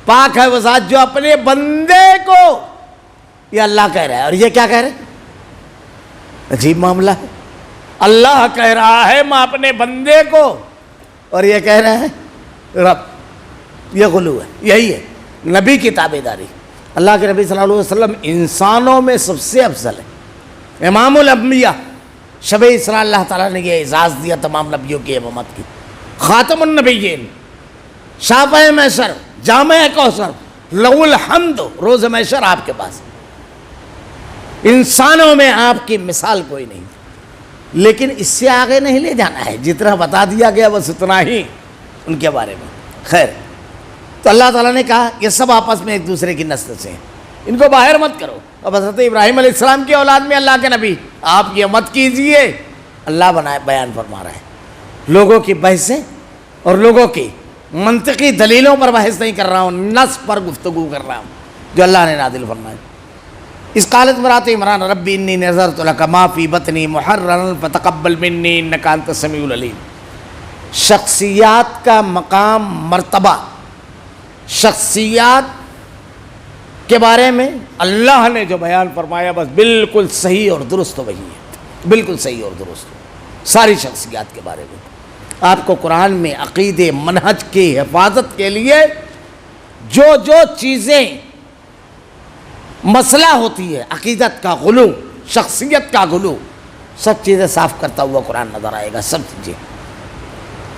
پاک ہے وہ ذات جو اپنے بندے کو، یہ اللہ کہہ رہا ہے، اور یہ کیا کہہ رہے ہیں؟ عجیب معاملہ ہے، اللہ کہہ رہا ہے میں اپنے بندے کو، اور یہ کہہ رہے ہیں رب۔ یہ غلو ہے، یہی ہے نبی کی تابعداری۔ اللہ کے نبی صلی اللہ علیہ وسلم انسانوں میں سب سے افضل ہے، امام الانبیاء، شب اسراء اللہ تعالیٰ نے یہ اعزاز دیا تمام نبیوں کی امامت کی، خاتم النبیین، شافع محشر، جامع کوثر، لہ الحمد، روز محشر آپ کے پاس۔ انسانوں میں آپ کی مثال کوئی نہیں، لیکن اس سے آگے نہیں لے جانا ہے، جتنا بتا دیا گیا بس اتنا ہی ان کے بارے میں۔ خیر، تو اللہ تعالیٰ نے کہا یہ سب آپس میں ایک دوسرے کی نسل سے ہیں، ان کو باہر مت کرو۔ اب حضرت ابراہیم علیہ السلام کی اولاد میں اللہ کے نبی، آپ یہ مت کیجئے، اللہ بیان فرما رہا ہے۔ لوگوں کی بحثیں اور لوگوں کی منطقی دلیلوں پر بحث نہیں کر رہا ہوں، نص پر گفتگو کر رہا ہوں جو اللہ نے نازل فرمایا۔ اس قالت امرأۃ عمران ربی انی نذرت لک ما فی بطنی محررا فتقبل منی انک انت السمیع العلیم۔ شخصیات کا مقام، مرتبہ، شخصیات کے بارے میں اللہ نے جو بیان فرمایا بس بالکل صحیح اور درست وہی ہے، بالکل صحیح اور درست ساری شخصیات کے بارے میں۔ آپ کو قرآن میں عقیدے منہج کی حفاظت کے لیے جو جو چیزیں مسئلہ ہوتی ہے، عقیدت کا غلو، شخصیت کا غلو، سب چیزیں صاف کرتا ہوا قرآن نظر آئے گا، سب چیزیں۔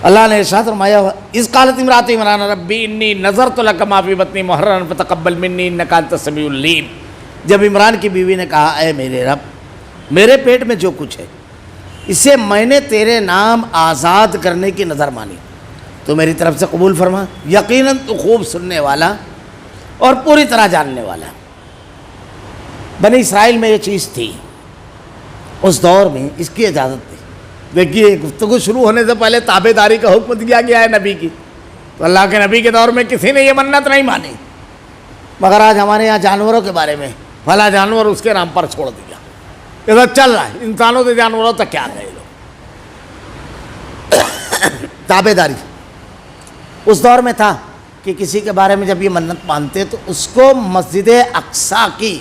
اللہ نے ارشاد فرمایا اذ قالت امرأۃ عمران ربی انی نذرت لک ما فی بطنی محررا فتقبل منی انک انت السمیع العلیم۔ جب عمران کی بیوی نے کہا اے میرے رب، میرے پیٹ میں جو کچھ ہے اسے میں نے تیرے نام آزاد کرنے کی نظر مانی، تو میری طرف سے قبول فرما، یقیناً تو خوب سننے والا اور پوری طرح جاننے والا۔ بنی اسرائیل میں یہ چیز تھی، اس دور میں اس کی اجازت تھی۔ دیکھیے گفتگو شروع ہونے سے پہلے تابع داری کا حکم دیا گیا ہے نبی کی، تو اللہ کے نبی کے دور میں کسی نے یہ منت نہیں مانی، مگر آج ہمارے یہاں جانوروں کے بارے میں فلاں جانور اس کے نام پر چھوڑ دیا، ادھر چل رہا ہے، انسانوں سے جانوروں تک کیا گئے لوگ۔ تابع داری اس دور میں تھا کہ کسی کے بارے میں جب یہ منت مانتے تو اس کو مسجد اقصیٰ کی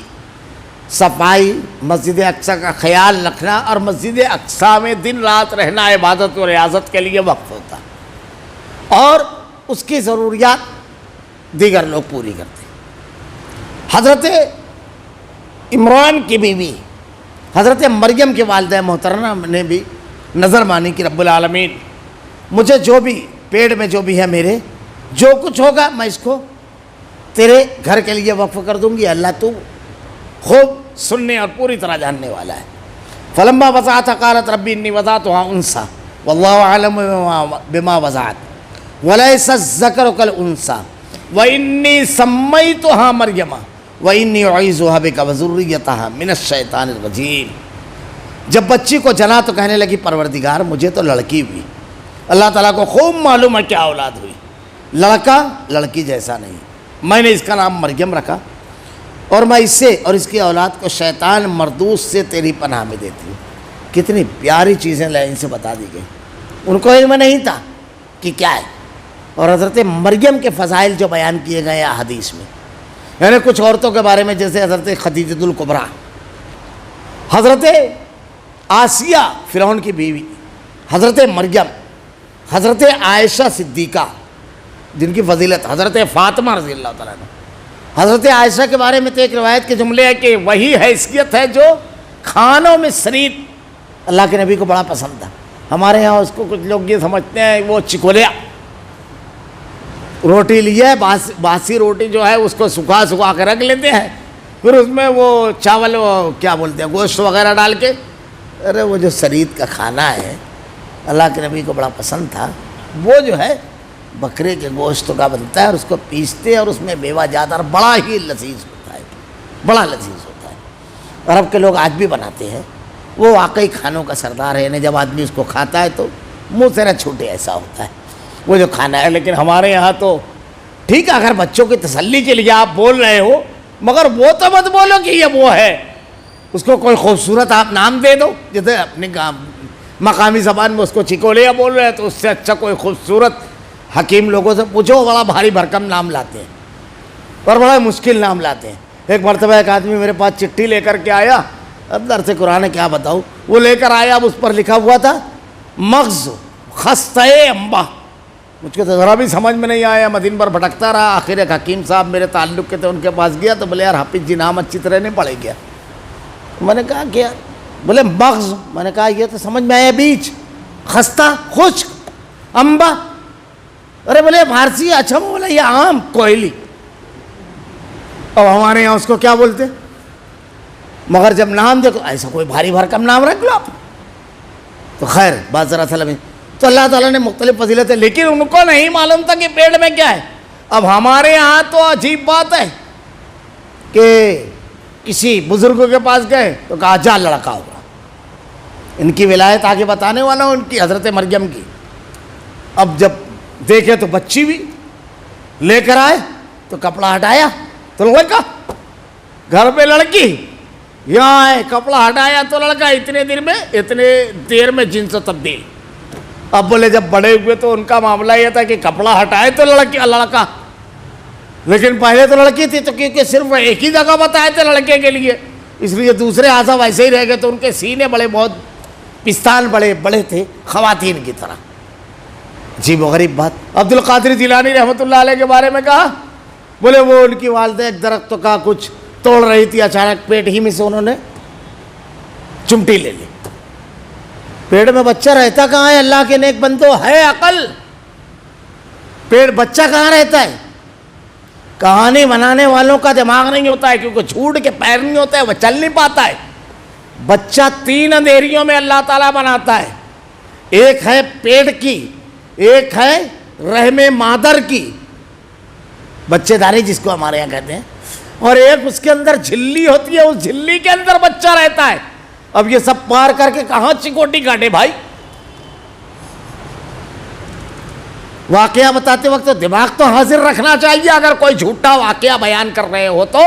صفائی، مسجد اقصیٰ کا خیال رکھنا اور مسجد اقصیٰ میں دن رات رہنا عبادت و ریاضت کے لیے وقف ہوتا، اور اس کی ضروریات دیگر لوگ پوری کرتے۔ حضرت عمران کی بیوی حضرت مریم کے والدہ محترمہ نے بھی نظر مانی کہ رب العالمین مجھے جو بھی پیڑ میں جو بھی ہے میرے، جو کچھ ہوگا میں اس کو تیرے گھر کے لیے وقف کر دوں گی، اللہ تو خوب سننے اور پوری طرح جاننے والا ہے۔ فلما وضعتها قالت ربی انی وضعتها انثی واللہ اعلم بما وضعت وليس الذکر کالانثی وانی سمیتها مریم وَإِنِّي أُعِيذُهَا بِكَ وَذُرِّيَّتَهَا مِنَ الشَّيْطَانِ الرَّجِيمِ۔ جب بچی کو جلا تو کہنے لگی پروردگار مجھے تو لڑکی ہوئی، اللہ تعالیٰ کو خوب معلوم ہے کیا اولاد ہوئی، لڑکا لڑکی جیسا نہیں، میں نے اس کا نام مریم رکھا اور میں اس سے اور اس کی اولاد کو شیطان مردود سے تیری پناہ میں دیتی ہوں۔ کتنی پیاری چیزیں لائن سے بتا دی گئی، ان کو علم نہیں تھا کہ کیا ہے۔ اور حضرت مریم کے فضائل جو بیان کیے گئے ہیں حدیث میں، یعنی کچھ عورتوں کے بارے میں جیسے حضرت خدیجۃ الکبریٰ، حضرت آسیہ فرعون کی بیوی، حضرت مریم، حضرت عائشہ صدیقہ جن کی فضیلت، حضرت فاطمہ رضی اللہ تعالیٰ عنہ۔ حضرت عائشہ کے بارے میں تو ایک روایت کے جملے ہے کہ وہی حیثیت ہے جو کھانوں میں شریک اللہ کے نبی کو بڑا پسند تھا۔ ہمارے ہاں اس کو کچھ لوگ یہ سمجھتے ہیں وہ چکولیا، روٹی لی ہے، باسی روٹی جو ہے اس کو سکھا کے رکھ لیتے ہیں، پھر اس میں وہ چاول وہ کیا بولتے ہیں گوشت وغیرہ ڈال کے، ارے وہ جو شرید کا کھانا ہے اللہ کے نبی کو بڑا پسند تھا، وہ جو ہے بکرے کے گوشت کا بنتا ہے اور اس کو پیستے ہیں اور اس میں میوہ جات اور بڑا ہی لذیذ ہوتا ہے، بڑا لذیذ ہوتا ہے۔ عرب کے لوگ آج بھی بناتے ہیں، وہ واقعی کھانوں کا سردار ہے، یعنی جب آدمی اس کو کھاتا ہے تو منہ سے نہ چھوٹے ایسا ہوتا ہے وہ جو کھانا ہے۔ لیکن ہمارے یہاں تو ٹھیک ہے، اگر بچوں کی تسلی کے لیے آپ بول رہے ہو، مگر وہ تو مت بولو کہ یہ وہ ہے، اس کو کوئی خوبصورت آپ نام دے دو، جیسے اپنے مقامی زبان میں اس کو چکولیا بول رہے ہیں تو اس سے اچھا کوئی خوبصورت حکیم لوگوں سے پوچھو، بڑا بھاری بھرکم نام لاتے ہیں اور بڑا مشکل نام لاتے ہیں۔ ایک مرتبہ ایک آدمی میرے پاس چٹھی لے کر کے آیا، اب درس قرآن کیا بتاؤں، وہ لے کر آیا، اب اس پر لکھا ہوا تھا مغز خستہ امبا، مجھ کو تو ذرا بھی سمجھ میں نہیں آیا، میں دن بھر بھٹکتا رہا۔ آخر ایک حکیم صاحب میرے تعلق کے تھے، ان کے پاس گیا تو بولے یار حافظ جی نام اچھی طرح نہیں پڑے گیا۔ میں نے کہا کیا؟ بولے مغز، میں نے کہا یہ تو سمجھ میں آیا بیج، خستہ خشک، امبا، ارے بولے فارسی، اچھا بولے یہ عام کوئلی، اب ہمارے یہاں اس کو کیا بولتے، مگر جب نام دیکھو ایسا کوئی بھاری بھرکم نام رکھ لو آپ۔ تو خیر بات ذرا اصل میں تو اللہ تعالیٰ نے مختلف فضیلتیں، لیکن ان کو نہیں معلوم تھا کہ پیٹ میں کیا ہے۔ اب ہمارے یہاں تو عجیب بات ہے کہ کسی بزرگوں کے پاس گئے تو کہا جا لڑکا ہوگا، ان کی ولایت آگے بتانے والا ہوں، ان کی حضرت مریم کی۔ اب جب دیکھے تو بچی بھی لے کر آئے تو کپڑا ہٹایا تو لڑکا، گھر پہ لڑکی، یہاں آئے کپڑا ہٹایا تو لڑکا، اتنے دیر میں جنس تبدیل۔ اب بولے جب بڑے ہوئے تو ان کا معاملہ یہ تھا کہ کپڑا ہٹائے تو لڑکا، لیکن پہلے تو لڑکی تھی تو کیونکہ صرف ایک ہی جگہ بتائے تھے لڑکے کے لیے، اس لیے دوسرے اعضاء ویسے ہی رہ گئے، تو ان کے سینے بڑے بہت پستان بڑے تھے خواتین کی طرح۔ عجیب و غریب بات۔ عبد القادر جیلانی رحمۃ اللہ علیہ کے بارے میں کہا، بولے وہ ان کی والدہ ایک درخت کا کچھ توڑ رہی تھی، اچانک پیٹ ہی میں سے انہوں نے چمٹی لے لی۔ پیٹ میں بچہ رہتا کہاں ہے اللہ کے نیک بندو، ہے عقل، پیٹ بچہ کہاں رہتا ہے؟ کہانی بنانے والوں کا دماغ نہیں ہوتا ہے، کیونکہ جھوٹ کے پیر نہیں ہوتے ہیں، وہ چل نہیں پاتا ہے۔ بچہ 3 اندھیریوں میں اللہ تعالیٰ بناتا ہے، ایک ہے پیٹ کی، ایک ہے رحم مادر کی، بچے داری جس کو ہمارے یہاں کہتے ہیں، اور ایک اس کے اندر جھلی ہوتی ہے، اس جھلی کے اندر بچہ رہتا ہے۔ اب یہ سب پار کر کے کہاں چکوٹی کاٹے بھائی؟ واقعہ بتاتے وقت دماغ تو حاضر رکھنا چاہیے، اگر کوئی جھوٹا واقعہ بیان کر رہے ہو تو۔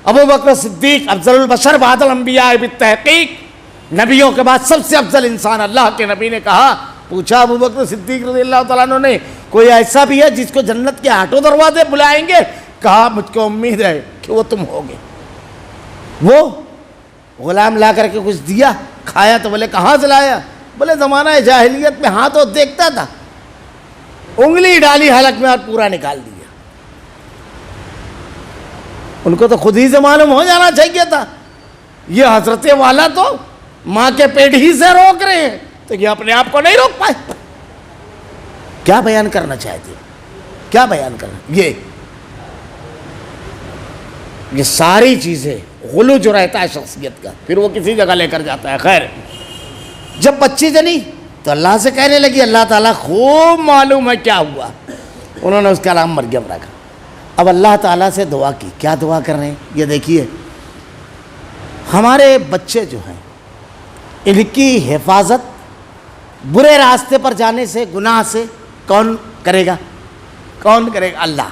ابو بکر صدیق افضل البشر بعد الانبیاء بالتحقیق، نبیوں کے بعد سب سے افضل انسان، اللہ کے نبی نے کہا، پوچھا ابو بکر صدیق رضی اللہ تعالیٰ عنہ نے کوئی ایسا بھی ہے جس کو جنت کے آٹھوں دروازے بلائیں گے؟ کہا مجھ کو امید ہے کہ وہ تم ہوگے۔ وہ غلام لا کر کے کچھ دیا، کھایا تو بولے کہاں سے لایا؟ بولے زمانہ جاہلیت میں ہاتھ تو دیکھتا تھا، انگلی ڈالی حلق میں اور پورا نکال دیا۔ ان کو تو خود ہی سے معلوم ہو جانا چاہیے تھا، یہ حضرت والا تو ماں کے پیٹ ہی سے روک رہے ہیں، تو یہ اپنے آپ کو نہیں روک پائے۔ کیا بیان کرنا چاہتے ہیں؟ کیا بیان کرنا؟ یہ ساری چیزیں غلو جو رہتا ہے شخصیت کا، پھر وہ کسی جگہ لے کر جاتا ہے۔ خیر جب بچی جنی تو اللہ سے کہنے لگی، اللہ تعالیٰ خوب معلوم ہے کیا ہوا، انہوں نے اس کا نام مریم رکھا۔ اب اللہ تعالیٰ سے دعا کی، کیا دعا کر رہے ہیں یہ دیکھیے. ہمارے بچے جو ہیں ان کی حفاظت برے راستے پر جانے سے، گناہ سے کون کرے گا؟ کون کرے گا؟ اللہ.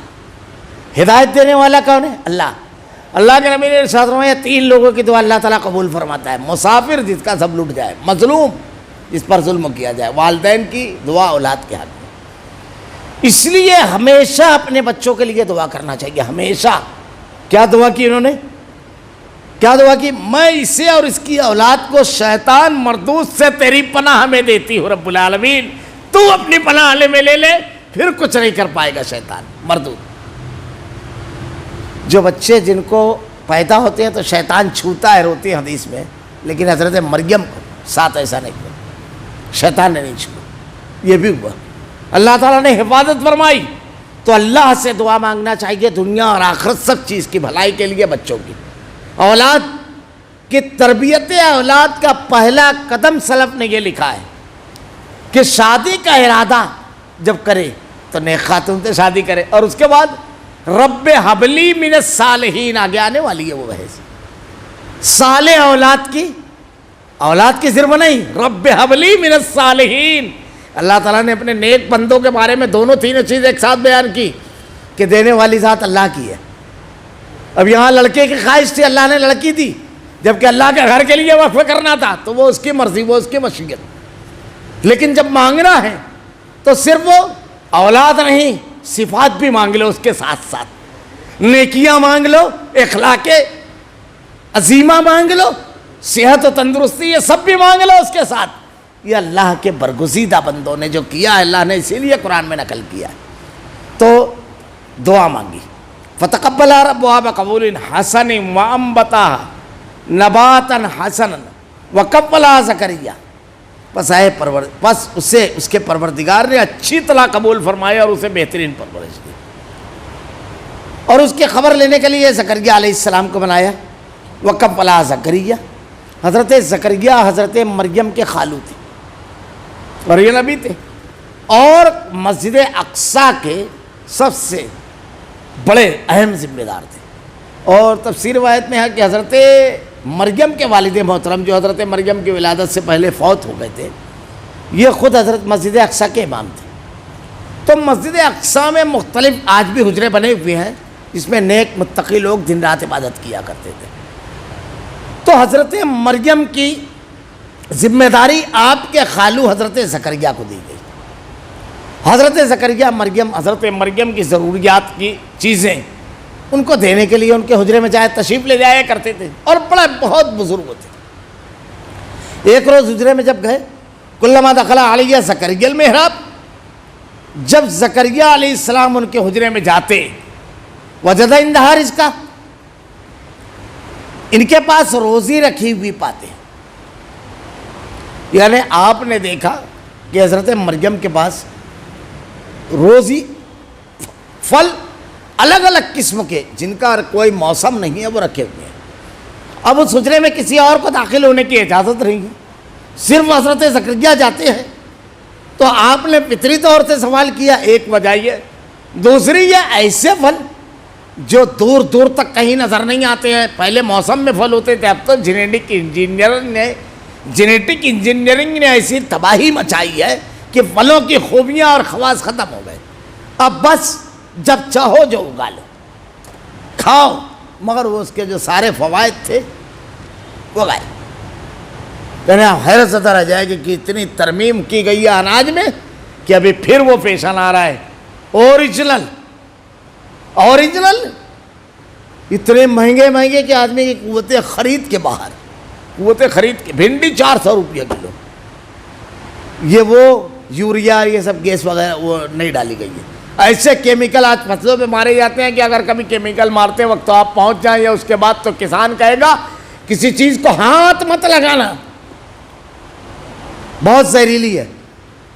ہدایت دینے والا کون ہے؟ اللہ. اللہ کے نبی نے ارشاد فرمایا 3 لوگوں کی دعا اللہ تعالیٰ قبول فرماتا ہے: مسافر جس کا سب لٹ جائے، مظلوم جس پر ظلم کیا جائے، والدین کی دعا اولاد کے حق میں. اس لیے ہمیشہ اپنے بچوں کے لیے دعا کرنا چاہیے، ہمیشہ. کیا دعا کی انہوں نے؟ کیا دعا کی؟ میں اسے اور اس کی اولاد کو شیطان مردود سے تیری پناہ میں دیتی ہوں رب العالمین، تو اپنی پناہ میں لے لے، پھر کچھ نہیں کر پائے گا شیطان مردود. جو بچے جن کو پیدا ہوتے ہیں تو شیطان چھوتا ہے، روتی ہے حدیث میں، لیکن حضرت مریم کو ساتھ ایسا نہیں ہوا، شیطان نے نہیں چھوا. یہ بھی ہوا. اللہ تعالیٰ نے حفاظت فرمائی. تو اللہ سے دعا مانگنا چاہیے دنیا اور آخرت سب چیز کی بھلائی کے لیے. بچوں کی اولاد کی تربیت، اولاد کا پہلا قدم سلف نے یہ لکھا ہے کہ شادی کا ارادہ جب کرے تو نیک خاتون سے شادی کرے، اور اس کے بعد رب حبلی من الصالحین آگے آنے والی ہے وہ بحث. صالح اولاد کی صرف نہیں، رب حبلی من الصالحین. اللہ تعالیٰ نے اپنے نیک بندوں کے بارے میں دونوں تینوں چیز ایک ساتھ بیان کی کہ دینے والی ذات اللہ کی ہے. اب یہاں لڑکے کی خواہش تھی، اللہ نے لڑکی دی، جبکہ اللہ کے گھر کے لیے وقف کرنا تھا تو وہ اس کی مرضی، وہ اس کی مشیت. لیکن جب مانگنا ہے تو صرف وہ اولاد نہیں، صفات بھی مانگ لو اس کے ساتھ ساتھ. نیکیاں مانگ لو، اخلاق عظیمہ مانگ لو، صحت و تندرستی، یہ سب بھی مانگ لو اس کے ساتھ. یہ اللہ کے برگزیدہ بندوں نے جو کیا ہے، اللہ نے اسی لیے قرآن میں نقل کیا ہے. تو دعا مانگی. فتقبلها ربها بقبول حسن وانبتها نباتا حسنا وقبلها زکریا. بس اسے اس کے پروردگار نے اچھی طرح قبول فرمایا اور اسے بہترین پرورش دی. اور اس کی خبر لینے کے لیے زکریا علیہ السلام کو بنایا. وقبلها زکریا. حضرت زکریا حضرت مریم کے خالو تھے اور یہ نبی تھے، اور مسجد اقصی کے سب سے بڑے اہم ذمہ دار تھے. اور تفسیر روایت میں ہے کہ حضرت مریم کے والد محترم جو حضرت مریم کی ولادت سے پہلے فوت ہو گئے تھے، یہ خود حضرت مسجد اقصی کے امام تھے. تو مسجد اقصی میں مختلف آج بھی حجرے بنے ہوئے ہیں جس میں نیک متقی لوگ دن رات عبادت کیا کرتے تھے. تو حضرت مریم کی ذمہ داری آپ کے خالو حضرت زکریا کو دی گئی. حضرت زکریا حضرت مریم کی ضروریات کی چیزیں ان کو دینے کے لیے ان کے حجرے میں جائے تشریف لے جایا کرتے تھے، اور بہت بزرگ ہوتے. ایک روز حجرے میں جب گئے، کلما دخل علیہ زکریا المحراب، جب زکریا علیہ السلام ان کے حجرے میں جاتے، وجد عندہا رزقا، ان کے پاس روزی رکھی ہوئی پاتے. یعنی آپ نے دیکھا کہ حضرت مریم کے پاس روزی، پھل الگ الگ قسم کے جن کا کوئی موسم نہیں ہے وہ رکھے ہوئے ہیں. اب اس حجرے میں کسی اور کو داخل ہونے کی اجازت نہیں ہے، صرف حضرت زکریا جاتے ہیں. تو آپ نے فطری طور سے سوال کیا. ایک وجہ یہ، دوسری یہ ایسے پھل جو دور دور تک کہیں نظر نہیں آتے ہیں. پہلے موسم میں پھل ہوتے تھے، اب تو جینیٹک انجینئرنگ نے ایسی تباہی مچائی ہے کہ پھلوں کی خوبیاں اور خواص ختم ہو گئے. اب بس جب چاہو جو اگا لو، کھاؤ، مگر وہ اس کے جو سارے فوائد تھے وہ گائے. کہنے حیرت زدہ رہ جائے گی کہ اتنی ترمیم کی گئی ہے اناج میں کہ ابھی پھر وہ پیشن آ رہا ہے. اوریجنل اتنے مہنگے کہ آدمی کی قوت خرید کے باہر. بھنڈی 400 روپیہ کلو. یہ وہ یوریا یہ سب گیس وغیرہ وہ نہیں ڈالی گئی ہے. ایسے کیمیکل آج فصلوں پہ مارے جاتے ہیں کہ اگر کبھی کیمیکل مارتے وقت تو آپ پہنچ جائیں، یا اس کے بعد تو کسان کہے گا کسی چیز کو ہاتھ مت لگانا، بہت زہریلی ہے.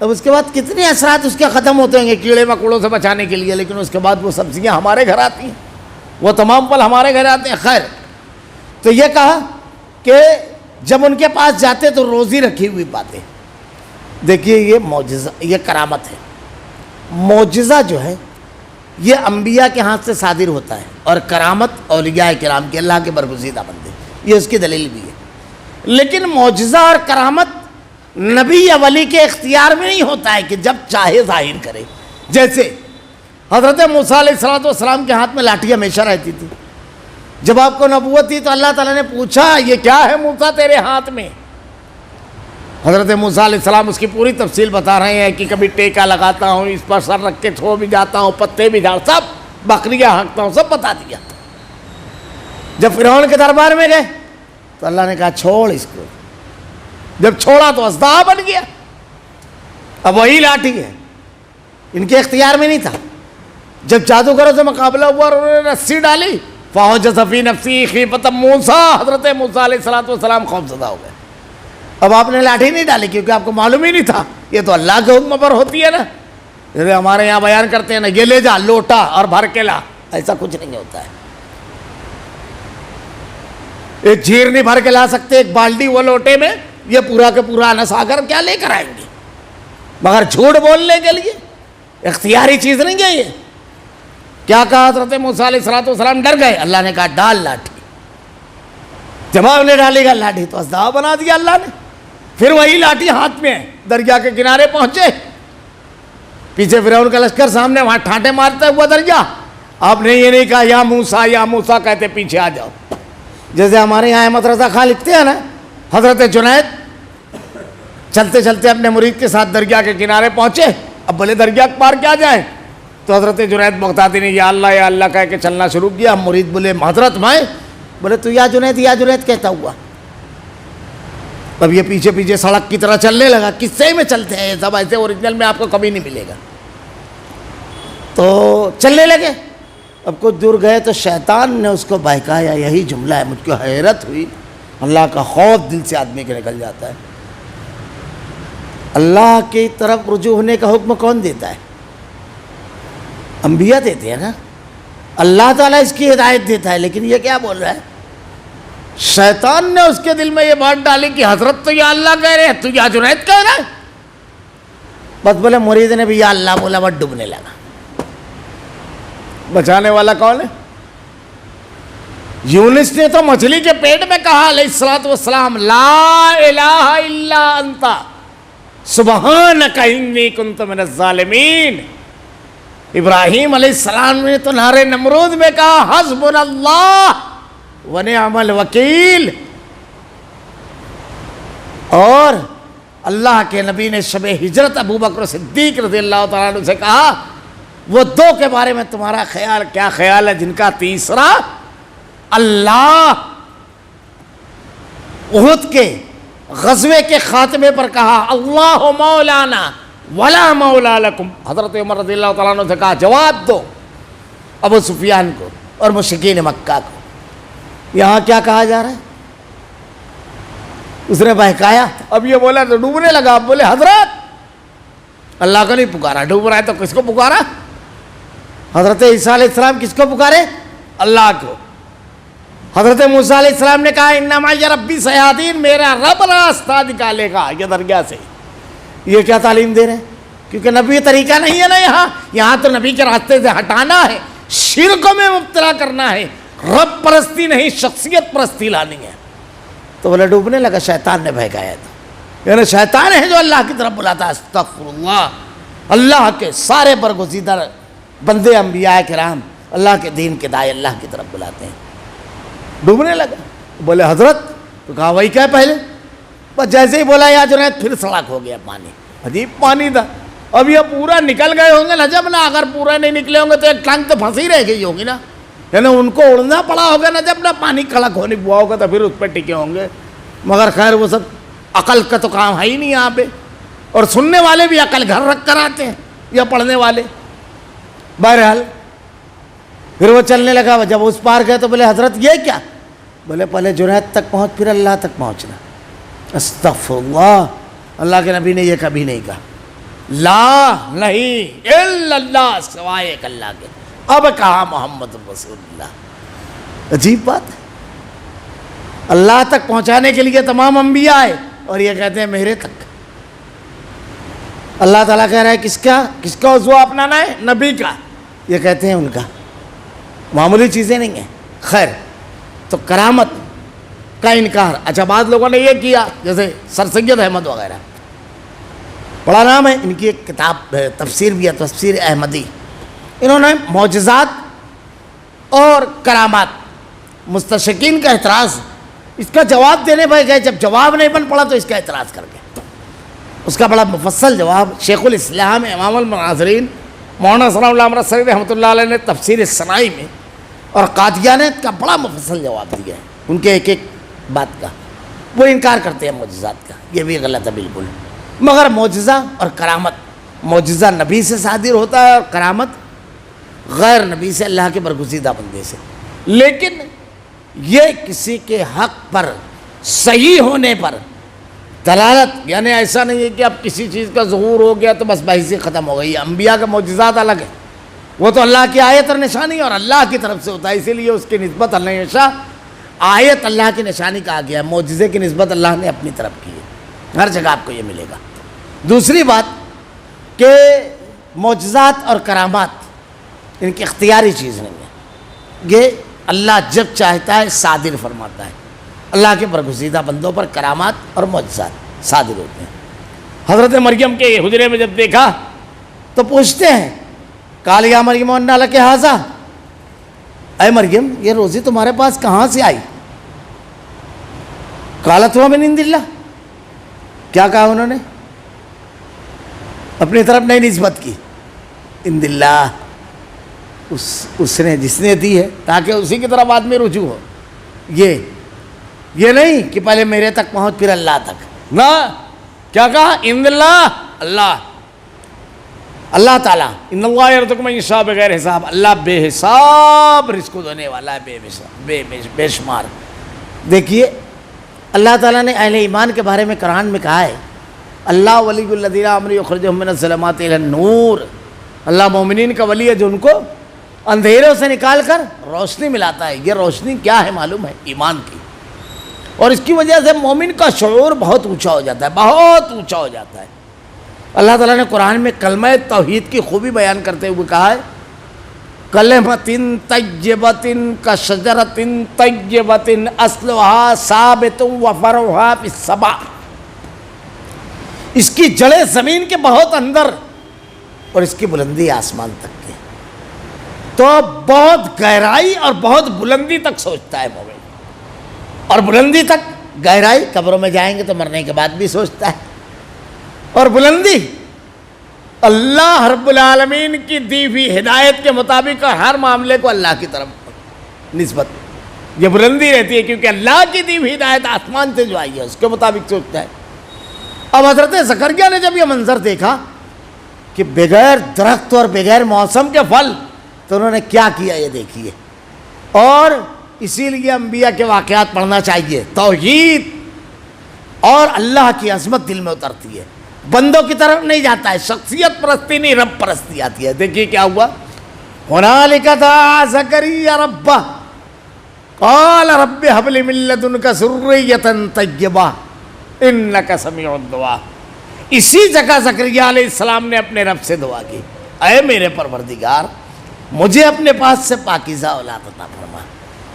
اب اس کے بعد کتنے اثرات اس کے ختم ہوتے ہیں کیڑے مکوڑوں سے بچانے کے لیے، لیکن اس کے بعد وہ سبزیاں ہمارے گھر آتی ہیں، وہ تمام پھل ہمارے گھر آتے ہیں. خیر، تو یہ کہا کہ جب ان کے پاس جاتے تو روزی رکھی ہوئی پاتے. دیکھیے یہ معجزہ، یہ کرامت ہے. معجزہ جو ہے یہ انبیاء کے ہاتھ سے صادر ہوتا ہے، اور کرامت اولیاء کرام کے، اللہ کے برگزیدہ بندے، یہ اس کی دلیل بھی ہے۔ لیکن معجزہ اور کرامت نبی یا ولی کے اختیار میں نہیں ہوتا ہے کہ جب چاہے ظاہر کرے۔ جیسے حضرت موسیٰ علیہ السلام کے ہاتھ میں لاٹھی ہمیشہ رہتی تھی، جب آپ کو نبوت تھی تو اللہ تعالیٰ نے پوچھا یہ کیا ہے موسیٰ تیرے ہاتھ میں؟ حضرت موسیٰ علیہ السلام اس کی پوری تفصیل بتا رہے ہیں کہ کبھی ٹیکا لگاتا ہوں، اس پر سر رکھ کے چھوڑ بھی جاتا ہوں، پتے بھی جھاڑ، سب بکریاں ہانکتا ہوں، سب بتا دیا۔ جب فرعون کے دربار میں گئے تو اللہ نے کہا چھوڑ اس کو، جب چھوڑا تو اژدہا بن گیا۔ اب وہی لاٹھی ہے، ان کے اختیار میں نہیں تھا۔ جب جادوگروں سے مقابلہ ہوا اور انہوں نے رسی ڈالی، فَأَوْجَسَ فِي نَفْسِهِ خِيفَةً موسیٰ، حضرت موسیٰ علیہ السلام خوفزدہ ہو گئے۔ اب آپ نے لاٹھی نہیں ڈالی کیونکہ آپ کو معلوم ہی نہیں تھا، یہ تو اللہ کے حکم پر ہوتی ہے نا، جیسے ہمارے یہاں بیان کرتے ہیں نا، یہ لے جا لوٹا اور بھر کے لا، ایسا کچھ نہیں ہوتا ہے۔ ایک جھیر نہیں بھر کے لا سکتے، ایک بالٹی وہ لوٹے میں، یہ پورا کے پورا انس آگر کیا لے کر آئیں گے؟ مگر جھوٹ بولنے کے لیے اختیاری چیز نہیں ہے یہ۔ کیا کہا حضرت موسیٰ علیہ السلام؟ ڈر گئے، اللہ نے کہا ڈال لاٹھی۔ جب آپ نے ڈالی گا لاٹھی تو اژدہا بنا دیا اللہ نے۔ پھر وہی لاٹھی ہاتھ میں ہے، دریا کے کنارے پہنچے، پیچھے فرعون کا لشکر سامنے، وہاں ٹھانٹے مارتا ہوا دریا۔ آپ نے یہ نہیں کہا یا موسیٰ کہتے پیچھے آ جاؤ، جیسے ہمارے یہاں احمد رضا خان لکھتے ہیں نا، حضرت جنید چلتے چلتے اپنے مرید کے ساتھ دریا کے کنارے پہنچے، اب بولے دریا پار کیا جائیں، تو حضرت جنید بغدادی نے یا اللہ کہہ کے چلنا شروع کیا۔ مرید بولے حضرت میں، بولے تو یا جنید کہتا ہوا۔ اب یہ پیچھے پیچھے سڑک کی طرح چلنے لگا، قصے میں چلتے ہیں یہ سب، ایسے اوریجنل میں آپ کو کبھی نہیں ملے گا۔ تو چلنے لگے، اب کچھ دور گئے تو شیطان نے اس کو بہکایا، یہی جملہ ہے، مجھ کو حیرت ہوئی، اللہ کا خوف دل سے آدمی کے نکل جاتا ہے۔ اللہ کی طرف رجوع ہونے کا حکم کون دیتا ہے؟ انبیاء دیتے ہیں نا، اللہ تعالیٰ اس کی ہدایت دیتا ہے، لیکن یہ کیا بول رہا ہے؟ شیطان نے اس کے دل میں یہ بات ڈالی کہ حضرت تو یا اللہ کہہ رہے ہیں، تو یا جنید کہہ رہا ہے۔ بس بولے مرید نے بھی یا اللہ بولا، وہ ڈوبنے لگا۔ بچانے والا کون ہے؟ یونس نے تو مچھلی کے پیٹ میں کہا علیہ السلام لا الہ الا انت سبحانک انی کنت من الظالمین۔ ابراہیم علیہ السلام نے تو نعرہ نمرود میں کہا حسبنا اللہ ونعم الوکیل، اور اللہ کے نبی نے شب ہجرت ابو بکر صدیق رضی اللہ تعالیٰ عنہ سے کہا وہ دو کے بارے میں تمہارا خیال کیا خیال ہے جن کا تیسرا اللہ احد کے غزوے کے خاتمے پر کہا اللہ مولانا ولا مولا لکم۔ حضرت عمر رضی اللہ تعالیٰ عنہ سے کہا جواب دو ابو سفیان کو اور مشرکین مکہ کو، یہاں کیا کہا جا رہا ہے؟ اس نے بہکایا، اب یہ بولا تو ڈوبنے لگا۔ اب بولے حضرت اللہ کو نہیں پکارا، ڈوب رہا ہے تو کس کو پکارا؟ حضرت عیسیٰ علیہ السلام کس کو پکارے؟ اللہ کو۔ حضرت موسیٰ علیہ السلام نے کہا ان معی ربی سیہدین، میرا رب راستہ نکالے گا یہ درگاہ سے۔ یہ کیا تعلیم دے رہے ہیں؟ کیونکہ نبی طریقہ نہیں ہے نا، یہاں تو نبی کے راستے سے ہٹانا ہے، شرک میں مبتلا کرنا ہے، رب پرستی نہیں شخصیت پرستی لانی ہے۔ تو بولے ڈوبنے لگا، شیطان نے بہکایا تھا، یعنی شیطان ہے جو اللہ کی طرف بلاتا ہے۔ استغفر اللہ، اللہ کے سارے برگزیدہ بندے انبیاء کرام اللہ کے دین کے داعی اللہ کی طرف بلاتے ہیں۔ ڈوبنے لگا، بولے حضرت، تو کہا وہی کہے پہلے، بس جیسے ہی بولا یا جنید پھر سڑک ہو گیا پانی، عجیب پانی تھا۔ اب یہ پورا نکل گئے ہوں گے نا، جب نا اگر پورا نہیں نکلے ہوں گے تو ایک ٹانگ تو پھنسی رہ گئی ہوگی نا، یعنی ان کو اڑنا پڑا ہوگا نا، جب نا پانی کڑک ہونے ہوا ہوگا تو پھر اس پہ ٹکے ہوں گے۔ مگر خیر وہ سب عقل کا تو کام ہے ہی نہیں یہاں پہ، اور سننے والے بھی عقل گھر رکھ کر آتے ہیں یا پڑھنے والے۔ بہرحال پھر وہ چلنے لگا، جب اس پار گئے تو بولے حضرت یہ کیا؟ بولے پہلے جنید تک پہنچ پھر اللہ تک پہنچنا۔ استغفر اللہ، اللہ کے نبی نے یہ کبھی نہیں کہا لا نہیں الا اللہ، سوائے ایک اللہ کے۔ اب کہا محمد رسول اللہ۔ عجیب بات ہے، اللہ تک پہنچانے کے لیے تمام انبیاء آئے اور یہ کہتے ہیں میرے تک۔ اللہ تعالیٰ کہہ رہا ہے کس کا عضو اپنانا ہے؟ نبی کا۔ یہ کہتے ہیں ان کا معمولی چیزیں نہیں ہیں. خیر، تو کرامت کا انکار. اچھا، بعض لوگوں نے یہ کیا، جیسے سر سید احمد وغیرہ، بڑا نام ہے ان کی، ایک کتاب تفسیر بھی ہے، تفسیر احمدی. انہوں نے معجزات اور کرامات، مستشرقین کا اعتراض، اس کا جواب دینے بھائی گئے. جب جواب نہیں بن پڑا تو اس کا اعتراض کر گئے. اس کا بڑا مفصل جواب شیخ الاسلام امام المناظرین مولانا ثناء اللہ امرتسری رحمۃ اللہ علیہ نے تفسیر الصناعی میں، اور قادیانیت کا بڑا مفصل جواب دیا ہے ان کے ایک ایک بات کا. وہ انکار کرتے ہیں معجزات کا، یہ بھی غلط ہے بالکل. مگر معجزہ اور کرامت، معجزہ نبی سے صادر ہوتا ہے اور کرامت غیر نبی سے، اللہ کے برگزیدہ بندے سے. لیکن یہ کسی کے حق پر صحیح ہونے پر دلالت، یعنی ایسا نہیں ہے کہ اب کسی چیز کا ظہور ہو گیا تو بس بحث ختم ہو گئی. انبیاء کا معجزات الگ ہے، وہ تو اللہ کی آیت اور نشانی اور اللہ کی طرف سے ہوتا ہے، اسی لیے اس کی نسبت اللہ ہمیشہ آیت اللہ کی نشانی کہا گیا ہے، معجزے کی نسبت اللہ نے اپنی طرف کی ہے. ہر جگہ آپ کو یہ ملے گا. دوسری بات کہ معجزات اور کرامات ان کی اختیاری چیز نہیں ہے، یہ اللہ جب چاہتا ہے صادر فرماتا ہے. اللہ کے برگزیدہ بندوں پر کرامات اور معجزات صادر ہوتے ہیں. حضرت مریم کے حجرے میں جب دیکھا تو پوچھتے ہیں قال یا مریم انا لک ھذا، اے مریم یہ روزی تمہارے پاس کہاں سے آئی؟ قالت ھو من عند اللہ. کیا کہا انہوں نے؟ اپنی طرف نہیں نسبت کی. عند اللہ، اس نے جس نے دی ہے، تاکہ اسی کی طرف آدمی رجوع ہو. یہ نہیں کہ پہلے میرے تک پہنچ پھر اللہ تک. نہ، کیا کہا؟ عند اللہ، اللہ تعالیٰ. ان اللہ یرزق من یشاء بغیر حساب، اللہ بے حساب رزق دینے والا ہے، بے شمار. دیکھیے اللہ تعالیٰ نے اہل ایمان کے بارے میں قرآن میں کہا ہے اللہ ولی الذین آمنوا یخرجہم من الظلمات الی النور. اللہ مومنین کا ولی ہے جو ان کو اندھیروں سے نکال کر روشنی ملاتا ہے. یہ روشنی کیا ہے معلوم ہے؟ ایمان کی. اور اس کی وجہ سے مومن کا شعور بہت اونچا ہو جاتا ہے، بہت اونچا ہو جاتا ہے. اللہ تعالیٰ نے قرآن میں کلمہ توحید کی خوبی بیان کرتے ہوئے کہا ہے کلمۃ طیبۃ کشجرۃ طیبۃ اصلھا ثابت وفرعھا فی السماء. اس کی جڑیں زمین کے بہت اندر اور اس کی بلندی آسمان تک کی. تو بہت گہرائی اور بہت بلندی تک سوچتا ہے مومن، اور بلندی تک، گہرائی قبروں میں جائیں گے تو مرنے کے بعد بھی سوچتا ہے، اور بلندی اللہ رب العالمین کی دی ہوئی ہدایت کے مطابق ہر معاملے کو اللہ کی طرف نسبت، یہ بلندی رہتی ہے کیونکہ اللہ کی دی ہوئی ہدایت آسمان سے جو آئی ہے اس کے مطابق سوچتا ہے. اب حضرت زکریا نے جب یہ منظر دیکھا کہ بغیر درخت اور بغیر موسم کے پھل، تو انہوں نے کیا کیا یہ دیکھیے. اور اسی لیے انبیاء کے واقعات پڑھنا چاہیے. توحید اور اللہ کی عظمت دل میں اترتی ہے، بندوں کی طرف نہیں جاتا ہے، شخصیت پرستی نہیں، رب پرستی آتی ہے. دیکھیے کیا ہوا. ہنالک دعا زکریا ربہ قال رب ھب لی من لدنک ذریۃ طیبہ انک سمیع الدعاء. اسی جگہ زکریا علیہ السلام نے اپنے رب سے دعا کی، اے میرے پروردگار مجھے اپنے پاس سے پاکیزہ اولاد عطا فرما.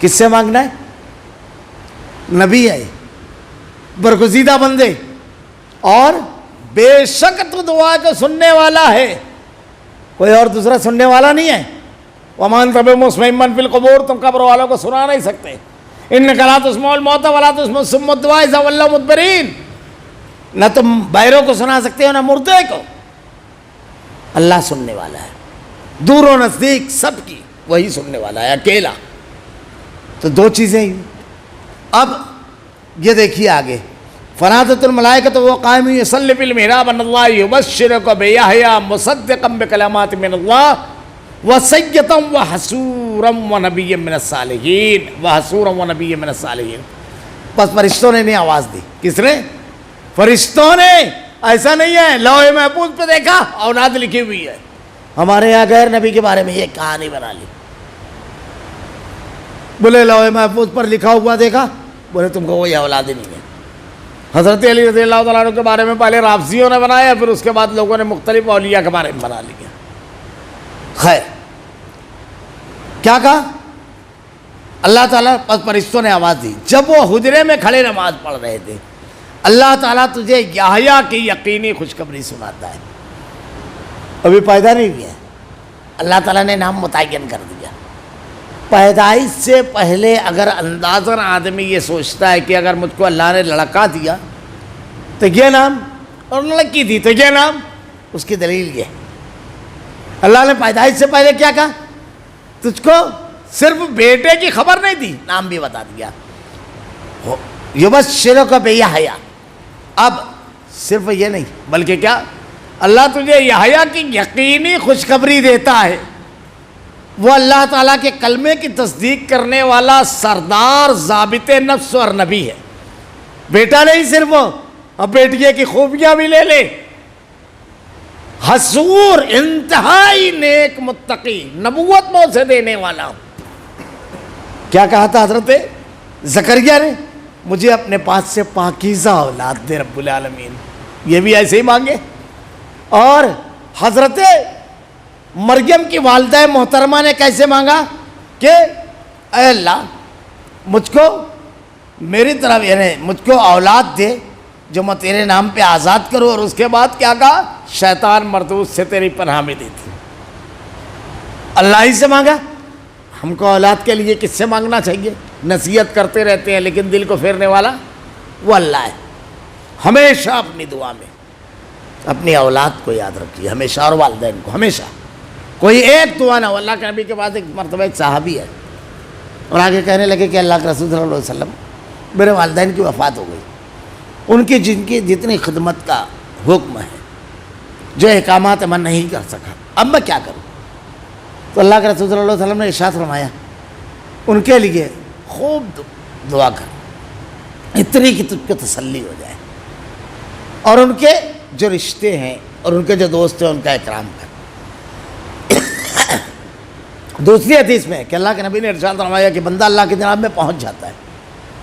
کس سے مانگنا ہے؟ نبی ہے، برگزیدہ بندے، اور بے شک تو دعا کو سننے والا ہے، کوئی اور دوسرا سننے والا نہیں ہے. وما انت بمسمع من فی القبور، تم قبر والوں کو سنا نہیں سکتے. انک لا تسمع الموتى ولا تسمع الصم الدعاء اذا ولوا مدبرین. نہ تم بہروں کو سنا سکتے ہو نہ مردے کو. اللہ سننے والا ہے، دور و نزدیک سب کی وہی سننے والا ہے، اکیلا. تو دو چیزیں ہی. اب یہ دیکھیے آگے، فنادت الملائکۃ وهو قائم یصلی فی المحراب ان اللہ یبشرک بیحییٰ مصدقا بکلمات من اللہ وسیدا وحسورا ونبیا من الصالحین. وحسورا ونبیا من الصالحین. بس فرشتوں نے نہیں آواز دی. کس نے؟ فرشتوں نے. ایسا نہیں ہے لوح محفوظ پہ دیکھا اولاد لکھی ہوئی ہے. ہمارے یہاں غیر نبی کے بارے میں یہ کہانی بنا لی، بولے لوح محفوظ پر لکھا ہوا دیکھا، بولے تم کو کوئی اولاد ہی نہیں ہے. حضرت علی رضی اللہ تعالیٰ عنہ کے بارے میں پہلے رافضیوں نے بنایا، پھر اس کے بعد لوگوں نے مختلف اولیاء کے بارے میں بنا لیا. خیر، کیا کہا؟ اللہ تعالیٰ فرشتوں نے آواز دی جب وہ حجرے میں کھڑے نماز پڑھ رہے تھے، اللہ تعالیٰ تجھے یحییٰ کی یقینی خوشخبری سناتا ہے. ابھی پیدا نہیں ہوا ہے، اللہ تعالیٰ نے نام متعین کر دیا. پیدائش سے پہلے اگر اندازاً آدمی یہ سوچتا ہے کہ اگر مجھ کو اللہ نے لڑکا دیا تو یہ نام، اور لڑکی دی تو یہ نام، اس کی دلیل یہ ہے اللہ نے پیدائش سے پہلے کیا کہا؟ تجھ کو صرف بیٹے کی خبر نہیں دی، نام بھی بتا دیا. یبشرک بیحییٰ. اب صرف یہ نہیں بلکہ کیا، اللہ تجھے یحییٰ کی یقینی خوشخبری دیتا ہے. وہ اللہ تعالیٰ کے کلمے کی تصدیق کرنے والا سردار ضابط نفس اور نبی ہے. بیٹا نہیں صرف وہ، اب بیٹیے کی خوبیاں بھی لے لے. حسور، انتہائی نیک متقی، نبوت میں اسے دینے والا. کیا کہا تھا حضرت زکریا نے؟ مجھے اپنے پاس سے پاکیزہ اولاد دے رب العالمین. یہ بھی ایسے ہی مانگے. اور حضرت مریم کی والدہ محترمہ نے کیسے مانگا کہ اے اللہ مجھ کو میری طرف، یعنی مجھ کو اولاد دے جو میں تیرے نام پہ آزاد کروں. اور اس کے بعد کیا کہا؟ شیطان مردود سے تیری پناہ میں دی تھی. اللہ ہی سے مانگا. ہم کو اولاد کے لیے کس سے مانگنا چاہیے؟ نصیحت کرتے رہتے ہیں لیکن دل کو پھیرنے والا وہ اللہ ہے. ہمیشہ اپنی دعا میں اپنی اولاد کو یاد رکھیے ہمیشہ، اور والدین کو ہمیشہ. کوئی ایک دعا نہ ہو. اللہ کے نبی کے پاس ایک مرتبہ ایک صحابی ہے اور آگے کہنے لگے کہ اللہ کے رسول صلی اللہ علیہ وسلم میرے والدین کی وفات ہو گئی، ان کی جن کی جتنی خدمت کا حکم ہے، جو احکامات میں نہیں کر سکا، اب میں کیا کروں؟ تو اللہ کے رسول صلی اللہ علیہ وسلم نے ارشاد فرمایا ان کے لیے خوب دعا کر، اتنی کہ تجھ کو تسلی ہو جائے، اور ان کے جو رشتے ہیں اور ان کے جو دوست ہیں ان کا اکرام کر. دوسری حدیث میں کہ اللہ کے نبی نے ارشاد فرمایا کہ بندہ اللہ کی جناب میں پہنچ جاتا ہے،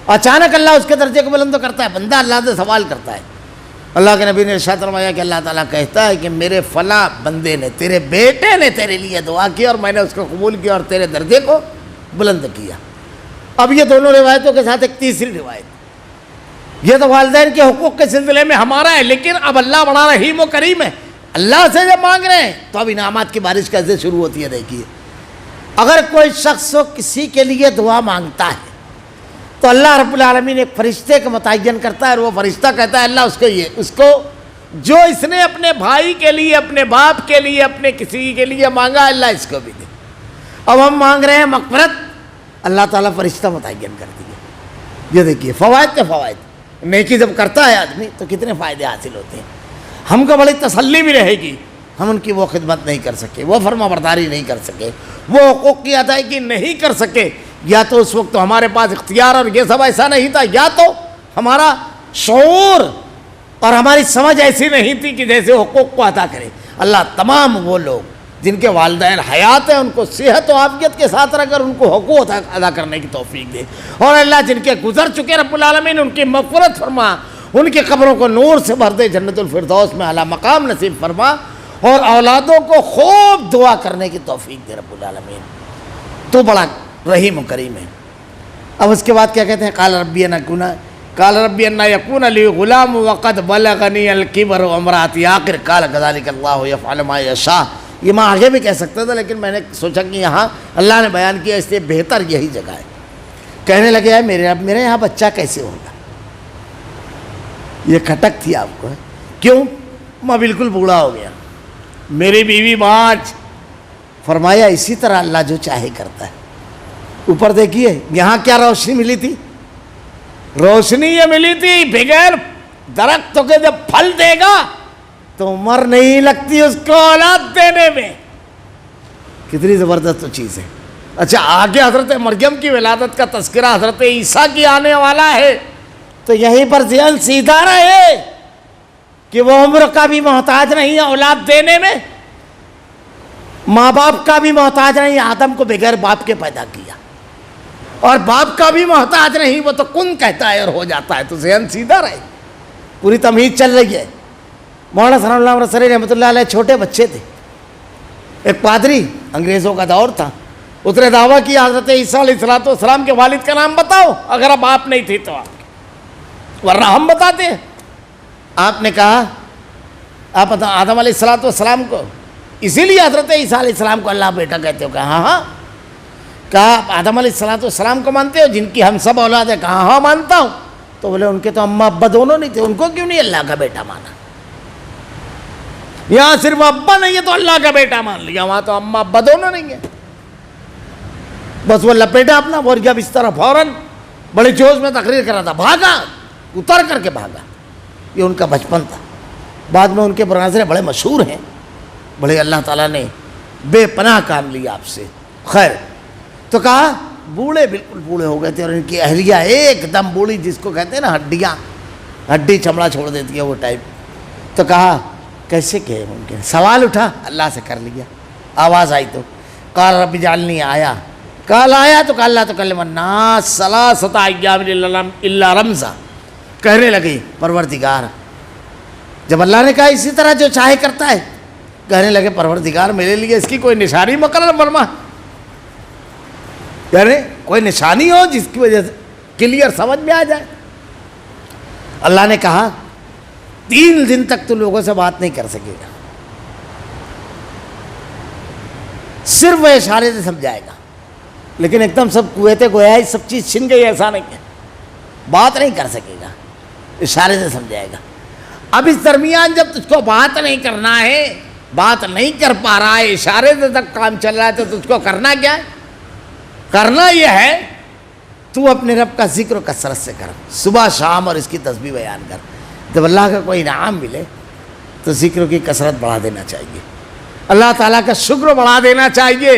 اچانک اللہ اس کے درجے کو بلند کرتا ہے، بندہ اللہ سے سوال کرتا ہے. اللہ کے نبی نے ارشاد فرمایا کہ اللہ تعالیٰ کہتا ہے کہ میرے فلاں بندے نے، تیرے بیٹے نے تیرے لیے دعا کی اور میں نے اس کو قبول کیا اور تیرے درجے کو بلند کیا. اب یہ دونوں روایتوں کے ساتھ ایک تیسری روایت، یہ تو والدین کے حقوق کے سلسلے میں ہمارا ہے، لیکن اب اللہ بڑا رحیم و کریم ہے. اللہ سے جب مانگ رہے ہیں تو اب انعامات کی بارش کیسے شروع ہوتی ہے. دیکھیے اگر کوئی شخص کسی کے لیے دعا مانگتا ہے تو اللہ رب العالمین ایک فرشتے کو متعین کرتا ہے، اور وہ فرشتہ کہتا ہے اللہ اس کو جو اس نے اپنے بھائی کے لیے، اپنے باپ کے لیے، اپنے کسی کے لیے مانگا اللہ اس کو بھی دے. اب ہم مانگ رہے ہیں مغفرت، اللہ تعالیٰ فرشتہ متعین کر دیے. یہ دیکھیے فوائد کے فوائد. نیکی جب کرتا ہے آدمی تو کتنے فائدے حاصل ہوتے ہیں. ہم کو بڑی تسلی بھی رہے گی، ہم ان کی وہ خدمت نہیں کر سکے، وہ فرما برداری نہیں کر سکے، وہ حقوق کی ادائیگی نہیں کر سکے، یا تو اس وقت ہمارے پاس اختیار اور یہ سب ایسا نہیں تھا، یا تو ہمارا شعور اور ہماری سمجھ ایسی نہیں تھی کہ جیسے حقوق کو ادا کرے. اللہ تمام وہ لوگ جن کے والدین حیات ہیں ان کو صحت و عافیت کے ساتھ رکھ کر ان کو حقوق ادا کرنے کی توفیق دے. اور اللہ جن کے گزر چکے رب العالمین ان کی مغفرت فرما، ان کی قبروں کو نور سے بھر دے، جنت الفردوس میں اعلیٰ مقام نصیب فرما، اور اولادوں کو خوب دعا کرنے کی توفیق دے رب العالمین. تو بڑا رحیم و کریم ہے. اب اس کے بعد کیا کہتے ہیں؟ قال ربی ان یکون لی غلام وقد بلغنی الکبر وامرأتی. آخر قال کذلک اللہ یفعل ما یشاء. یہ میں آگے بھی کہہ سکتا تھا لیکن میں نے سوچا کہ یہاں اللہ نے بیان کیا، اس لیے بہتر یہی جگہ ہے. کہنے لگے ہے میرے رب میرے یہاں بچہ کیسے ہوگا؟ یہ کھٹک تھی آپ کو. کیوں؟ میں بالکل بوڑھا ہو گیا، میری بیوی بانج. فرمایا اسی طرح اللہ جو چاہے کرتا ہے. اوپر دیکھیے یہاں کیا روشنی ملی تھی؟ روشنی یہ ملی تھی بغیر درختوں کے جب پھل دے گا تو عمر نہیں لگتی اس کو اولاد دینے میں. کتنی زبردست چیز ہے. اچھا آگے حضرت مریم کی ولادت کا تذکرہ حضرت عیسیٰ کی آنے والا ہے، تو یہیں پر ذہن سیدھا رہے کہ وہ عمر کا بھی محتاج نہیں ہے اولاد دینے میں، ماں باپ کا بھی محتاج نہیں. آدم کو بغیر باپ کے پیدا کیا، اور باپ کا بھی محتاج نہیں، وہ تو کن کہتا ہے اور ہو جاتا ہے. تو ذہن سیدھا رہے. پوری تمہید چل رہی ہے. مولانا ثناء اللہ رسری رحمۃ اللہ علیہ چھوٹے بچے تھے. ایک پادری، انگریزوں کا دور تھا، اترے دعویٰ کیا حضرت عیسیٰ علیہ السلام کے والد کا نام بتاؤ، اگر اب آپ نہیں تھے تو آپ، ورنہ ہم بتاتے ہیں۔ آپ نے کہا آپ آدم علیہ السلام کو، اسی لیے حضرت عیسیٰ علیہ السلام کو اللہ بیٹا کہتے ہو؟ کہا ہاں ہاں۔ کہا آپ آدم علیہ السلام کو مانتے ہو جن کی ہم سب اولاد ہے؟ کہا ہاں مانتا ہوں۔ تو بولے ان کے تو اماں ابا دونوں نہیں تھے، ان کو کیوں نہیں اللہ کا بیٹا مانا؟ یہاں صرف ابا نہیں ہے تو اللہ کا بیٹا مان لیا، وہاں تو اماں ابا دونوں نہیں ہیں۔ بس وہ لپیٹا اپنا اور جب اس طرح فوراً بڑے جوش میں تقریر کر رہا تھا، بھاگا، اتر کر کے بھاگا۔ یہ ان کا بچپن تھا۔ بعد میں ان کے مناظرے بڑے مشہور ہیں، بڑے اللہ تعالیٰ نے بے پناہ کام لیا آپ سے۔ خیر، تو کہا بوڑھے، بالکل بوڑھے ہو گئے تھے، اور ان کی اہلیہ ایک دم بوڑھی، جس کو کہتے ہیں نا ہڈی چمڑا چھوڑ دیتی ہے وہ ٹائپ۔ تو کہا کیسے کہ ممکن؟ سوال اٹھا، اللہ سے کر لیا۔ آواز آئی تو قال رب اجعلنی آیا، کال آیا تو کہا لا تکلم الناس ثلاثۃ ایام الا رمزا، کہنے لگی پروردگار، جب اللہ نے کہا اسی طرح جو چاہے کرتا ہے، کہنے لگے پروردگار میرے لیے اس کی کوئی نشانی مقرر فرما، یعنی کوئی نشانی ہو جس کی وجہ سے کلیئر سمجھ میں آ جائے۔ اللہ نے کہا 3 دن تک تو لوگوں سے بات نہیں کر سکے گا، صرف وہ اشارے سے سمجھائے گا، لیکن ایک دم سب قوتِ گویائی سب چیز چھن گئی ایسا نہیں ہے، بات نہیں کر سکے گا، اشارے سے سمجھائے گا۔ اب اس درمیان جب تجھ کو بات نہیں کرنا ہے، بات نہیں کر پا رہا ہے، اشارے سے تک کام چل رہا ہے، تو تجھ کو کرنا کیا ہے؟ کرنا یہ ہے تو اپنے رب کا ذکر و کثرت سے کر، صبح شام، اور اس کی تسبیح بیان کر۔ جب اللہ کا کوئی انعام ملے تو ذکر کی کثرت بڑھا دینا چاہیے، اللہ تعالیٰ کا شکر بڑھا دینا چاہیے۔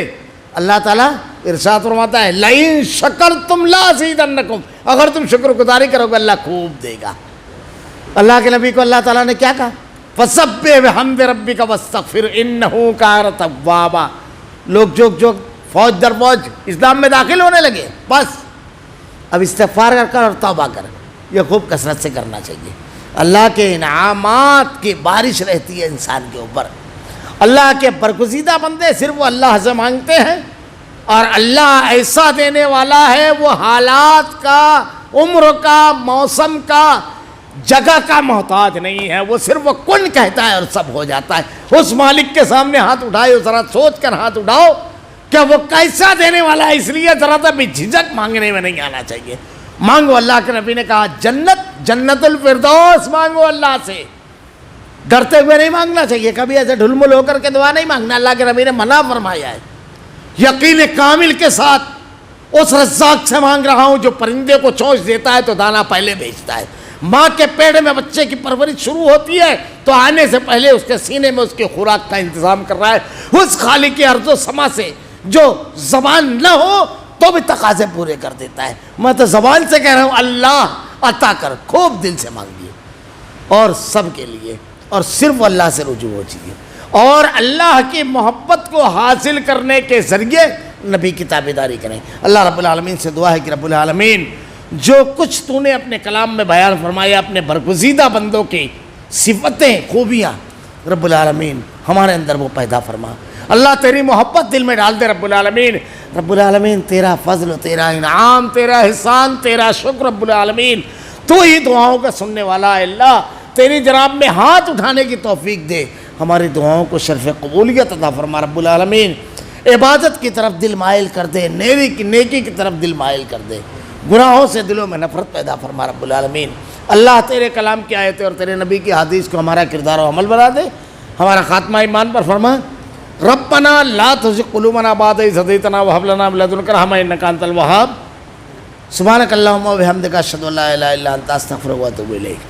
اللہ تعالیٰ ارشاد فرماتا ہے لئن شکرتم لازیدنکم، اگر تم شکر گزاری کرو گے اللہ خوب دے گا۔ اللہ کے نبی کو اللہ تعالیٰ نے کیا کہا؟ فسبح بحمد ربک واستغفر انہ کان توابا۔ لوگ جو فوج در فوج اسلام میں داخل ہونے لگے، بس اب استغفار کر اور توبہ کر، یہ خوب کثرت سے کرنا چاہیے۔ اللہ کے انعامات کی بارش رہتی ہے انسان کے اوپر۔ اللہ کے برگزیدہ بندے صرف وہ اللہ سے مانگتے ہیں، اور اللہ ایسا دینے والا ہے، وہ حالات کا، عمر کا، موسم کا، جگہ کا محتاج نہیں ہے، وہ صرف وہ کن کہتا ہے اور سب ہو جاتا ہے۔ اس مالک کے سامنے ہاتھ اٹھائے، ذرا سوچ کر ہاتھ اٹھاؤ کہ وہ کیسا دینے والا ہے، اس لیے ذرا سا بھی جھجک مانگنے میں نہیں آنا چاہیے۔ مانگو، اللہ کے نبی نے کہا جنت الفردوس مانگو اللہ سے، ڈرتے ہوئے نہیں مانگنا چاہیے، کبھی ایسے ڈھلمل ہو کر کے دعا نہیں مانگنا، اللہ کے نبی نے منع فرمایا ہے۔ یقین کامل کے ساتھ اس رزاق سے مانگ رہا ہوں جو پرندے کو چونچ دیتا ہے تو دانہ پہلے بھیجتا ہے، ماں کے پیٹ میں بچے کی پرورش شروع ہوتی ہے تو آنے سے پہلے اس کے سینے میں اس کی خوراک کا انتظام کر رہا ہے، اس خالق ارض و سما سے جو زبان نہ ہو تو بھی تقاضے پورے کر دیتا ہے۔ میں تو زبان سے کہہ رہا ہوں اللہ عطا کر، خوب دل سے مانگیے، اور سب کے لیے، اور صرف اللہ سے رجوع ہو چاہیے، اور اللہ کی محبت کو حاصل کرنے کے ذریعے نبی کی تابعداری کریں۔ اللہ رب العالمین سے دعا ہے کہ رب العالمین جو کچھ تو نے اپنے کلام میں بیان فرمایا، اپنے برگزیدہ بندوں کی صفتیں، خوبیاں، رب العالمین ہمارے اندر وہ پیدا فرما۔ اللہ تیری محبت دل میں ڈال دے رب العالمین۔ رب العالمین تیرا فضل، تیرا انعام، تیرا احسان، تیرا شکر رب العالمین، تو ہی دعاؤں کا سننے والا ہے۔ اللہ تیری جناب میں ہاتھ اٹھانے کی توفیق دے، ہماری دعاؤں کو شرف قبولیت عطا فرما رب العالمین۔ عبادت کی طرف دل مائل کر دے، نیکی کی طرف دل مائل کر دے، گناہوں سے دلوں میں نفرت پیدا فرما رب العالمین۔ اللہ تیرے کلام کی آیتیں اور تیرے نبی کی حدیث کو ہمارا کردار و عمل بنا دے، ہمارا خاتمہ ایمان پر فرما۔ ربنا لا تزغ قلوبنا بعد إذ هديتنا وهب لنا من لدنك رحمة إنك أنت الوهاب۔ سبحانك اللهم وبحمدك أشهد أن لا إله إلا أنت أستغفرك وأتوب إليك۔